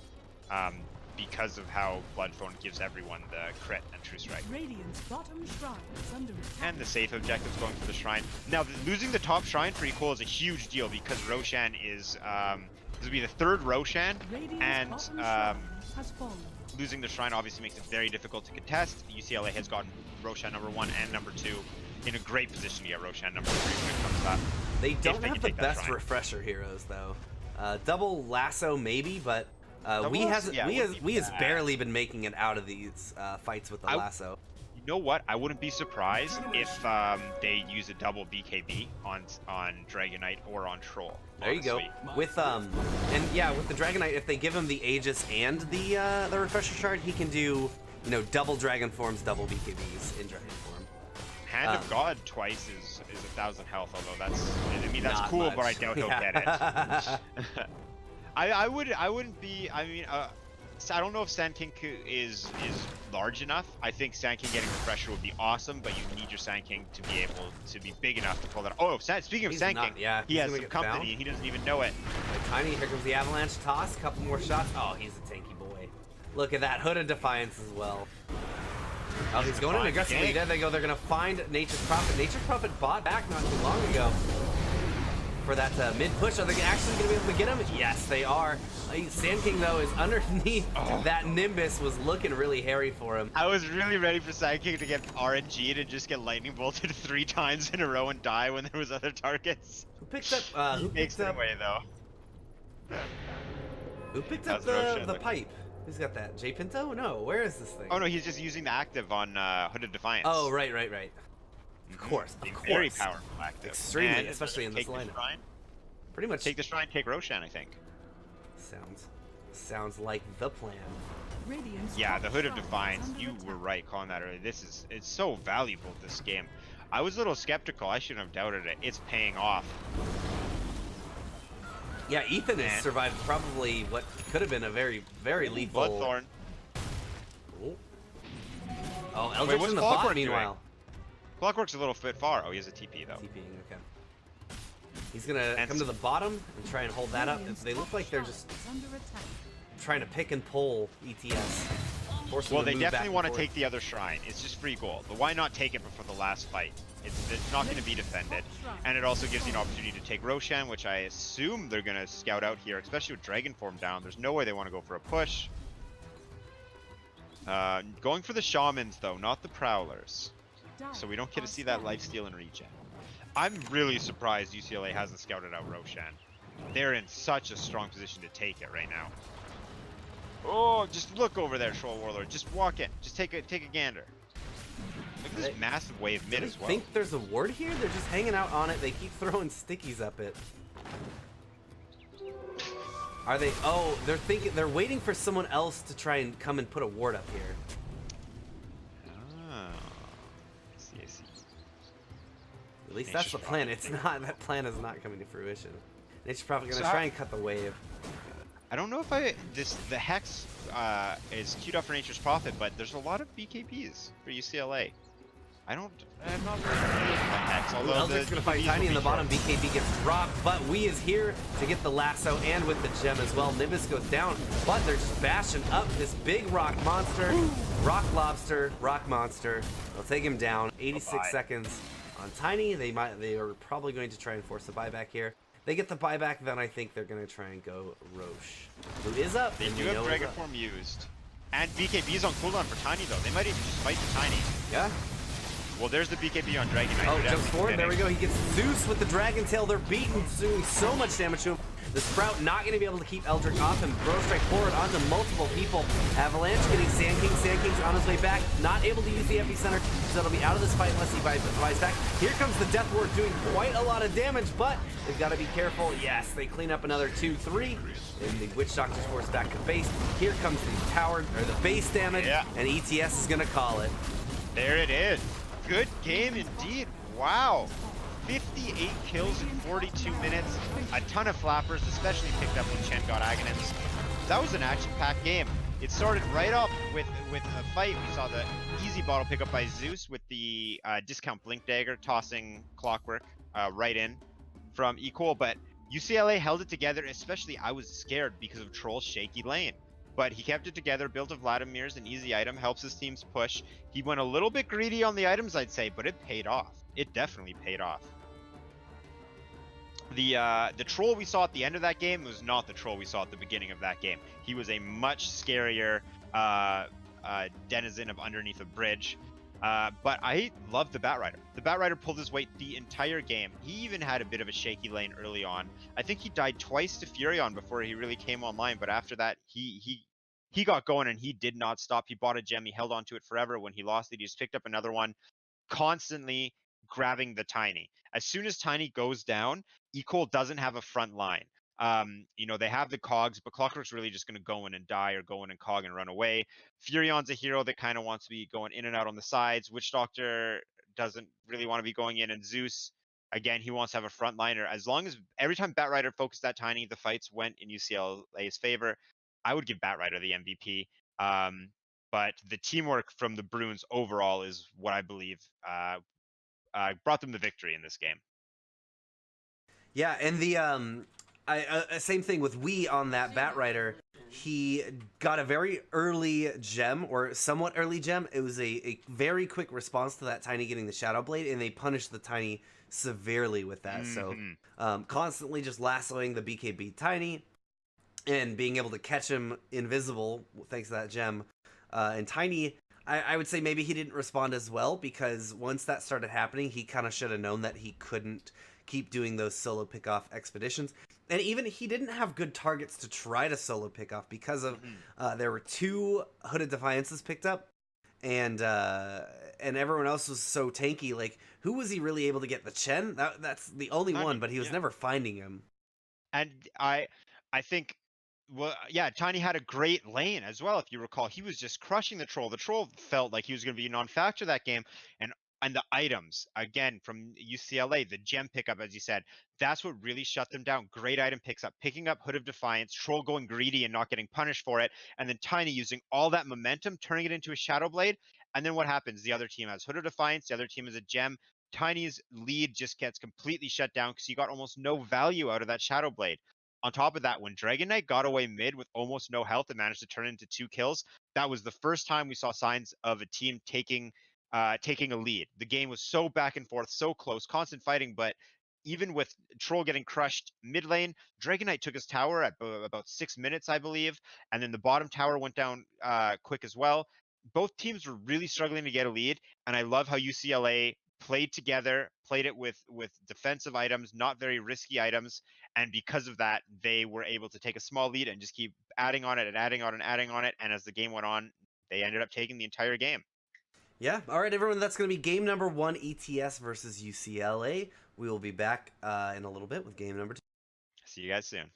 Because of how Bloodthorn gives everyone the crit and True Strike. Radiant's bottom shrine is under attack. And the safe objectives going for the shrine. Now, losing the top shrine for Equal is a huge deal because Roshan is this will be the 3rd Roshan, and losing the shrine obviously makes it very difficult to contest. UCLA has gotten Roshan number 1 and number 2 in a great position to get Roshan number 3 when it comes up. They don't have the best refresher heroes though. Double Lasso maybe, but we has barely been making it out of these fights with the Lasso. You know what? I wouldn't be surprised if they use a double BKB on Dragonite or on Troll. There you go. With and yeah, with the Dragonite, if they give him the Aegis and the refresher shard, he can do, you know, double Dragon Forms, double BKBs in Dragon Form. Hand of God twice is 1,000 health, although that's cool, much. But I doubt he'll get it. I wouldn't be. I mean, I don't know if Sand King is large enough. I think Sand King getting refresher would be awesome, but you need your Sand King to be able to be big enough to pull that. Oh, speaking of Sand King, yeah, he has some company. He doesn't even know it. Tiny, here comes the Avalanche toss. Couple more shots. Oh, he's a tanky boy. Look at that Hood of Defiance as well. Oh, he's going in aggressively. There they go. They're gonna find Nature's Prophet. Nature's Prophet bought back not too long ago. for that mid push. Are they actually going to be able to get him? Yes, they are. Sand King, though, is underneath that Nimbus, was looking really hairy for him. I was really ready for Sand King to get RNG'd and just get lightning bolted 3 times in a row and die when there was other targets. Who picked up? He makes it away though. Who picked up the pipe? Who's got that? J Pinto? No, where is this thing? Oh no, he's just using the active on Hooded Defiance. Oh, right. Of course. Very powerful active. Extremely, And especially in this take the lineup. shrine. Pretty much. Take the shrine, take Roshan, I think. Sounds like the plan. Radiant's Yeah, top the Hooded shrine is Defiance, under you attack. were right calling that earlier. It's so valuable, this game. I was a little skeptical, I shouldn't have doubted it. It's paying off. Yeah, Ethan has Man. survived probably what could have been a very, very lethal. Bloodthorn. Oh, Eldritch what's in the Clockwork bot, meanwhile. Clockwork's a little bit far. Oh, he has a TP though. TPing, okay. He's gonna And come to the bottom and try and hold that up. Radiant's They look top like they're shrine just is under attack. trying to pick and pull ETS. Force them Well, to they move back definitely and want to forth. take the other shrine. It's just free gold. But why not take it before the last fight? It's not going to be defended. And it also gives you an opportunity to take Roshan, which I assume they're going to scout out here, especially with Dragon Form down. There's no way they want to go for a push. Going for the Shamans, though, not the Prowlers. So we don't get to see that lifesteal and regen. I'm really surprised UCLA hasn't scouted out Roshan. They're in such a strong position to take it right now. Oh, just look over there, Troll Warlord. Just walk in. Just take a gander. Look at this massive wave mid as I well. think there's a ward here. They're just hanging out on it. They keep throwing stickies up it. Are they? Oh, they're waiting for someone else to try and come and put a ward up here. Oh. I see. At least Nature's that's the plan. probably It's not. That plan is not coming to fruition. Nature's probably gonna So try and cut the wave. I don't know if the Hex is queued up for Nature's Prophet, but there's a lot of BKBs for UCLA. I'm not really familiar with the Hex, although Eldrick's the gonna fight BKBs Tiny will in the be bottom. short. BKB gets dropped, but Wee is here to get the lasso and with the gem as well. Nimbus goes down, but they're just bashing up this big rock monster. Rock lobster, rock monster. They'll take him down. 86 Bye-bye. seconds on Tiny. They are probably going to try and force a buyback here. They get the buyback, then I think they're gonna try and go Roche, who is up. They and do we have know is Dragon up. Form used. And BKB's on cooldown for Tiny though. They might even just fight the Tiny. Yeah. Well, there's the BKB on Dragon Knight. Oh, They're jumps definitely forward. There we contending. go. He gets Zeus with the Dragon Tail. They're beaten, doing so much damage to him. The Sprout not going to be able to keep Eldrick off him. Throw strike forward onto multiple people. Avalanche getting Sand King. Sand King's on his way back. Not able to use the epicenter, so it'll be out of this fight unless he buys back. Here comes the Death Ward doing quite a lot of damage, but they've got to be careful. Yes, they clean up another 2-3. And the Witch Doctor's forced back to base. Here comes the tower, or the base damage, Yeah. and ETS is going to call it. There it is. Good game indeed. Wow. 58 kills in 42 minutes. A ton of flappers, especially picked up when Chen got Agonins. That was an action-packed game. It started right up with a fight. We saw the easy bottle pickup by Zeus with the discount Blink Dagger tossing Clockwork right in from Equal, but UCLA held it together, especially I was scared because of Troll's shaky lane. But he kept it together, built a Vladimir's an easy item, helps his teams push. He went a little bit greedy on the items, I'd say, but it paid off. It definitely paid off. The troll we saw at the end of that game was not the troll we saw at the beginning of that game. He was a much scarier denizen of underneath a bridge. But I love the Batrider. The Batrider pulled his weight the entire game. He even had a bit of a shaky lane early on. I think he died twice to Furion before he really came online, but after that, he got going and he did not stop. He bought a gem, he held on to it forever. When he lost it, he just picked up another one, constantly grabbing the Tiny. As soon as Tiny goes down, Equal doesn't have a front line. You know, they have the cogs, but Clockwork's really just going to go in and die or go in and cog and run away. Furion's a hero that kind of wants to be going in and out on the sides. Witch Doctor doesn't really want to be going in, and Zeus, again, he wants to have a front liner. As long as every time Batrider focused that Tiny, the fights went in UCLA's favor. I would give Batrider the MVP. But the teamwork from the Bruins overall is what I believe brought them the victory in this game. Yeah, and the same thing with Wee on that Batrider. He got a very early gem, or somewhat early gem. It was a very quick response to that Tiny getting the Shadow Blade, and they punished the Tiny severely with that. So Mhm. constantly just lassoing the BKB Tiny and being able to catch him invisible thanks to that gem. And Tiny, I would say maybe he didn't respond as well, because once that started happening, he kind of should have known that he couldn't keep doing those solo pick-off expeditions. And even he didn't have good targets to try to solo pick-off because of there were 2 Hooded Defiances picked up, and everyone else was so tanky. Like, who was he really able to get? The Chen? That's the only Tiny, one, but he was yeah. never finding him. And I think, well, yeah, Tiny had a great lane as well. If you recall, he was just crushing the troll. The troll felt like he was going to be a non-factor that game, and the items again from UCLA, the gem pickup, as you said, that's what really shut them down. Great item picks up, picking up Hood of Defiance, troll going greedy and not getting punished for it, and then Tiny using all that momentum, turning it into a Shadow Blade. And then what happens? The other team has Hood of Defiance, the other team has a gem. Tiny's lead just gets completely shut down because he got almost no value out of that Shadow Blade. On top of that, when Dragon Knight got away mid with almost no health and managed to turn into 2 kills, that was the first time we saw signs of a team taking a lead. The game was so back and forth, so close, constant fighting, but even with Troll getting crushed mid lane, Dragon Knight took his tower at about 6 minutes, I believe, and then the bottom tower went down quick as well. Both teams were really struggling to get a lead, and I love how UCLA played together, played it with defensive items, not very risky items, and because of that, they were able to take a small lead and just keep adding on it and adding on and adding on it. And as the game went on, they ended up taking the entire game. Yeah. All right, everyone. That's going to be game number 1, ETS versus UCLA. We will be back in a little bit with game number 2. See you guys soon.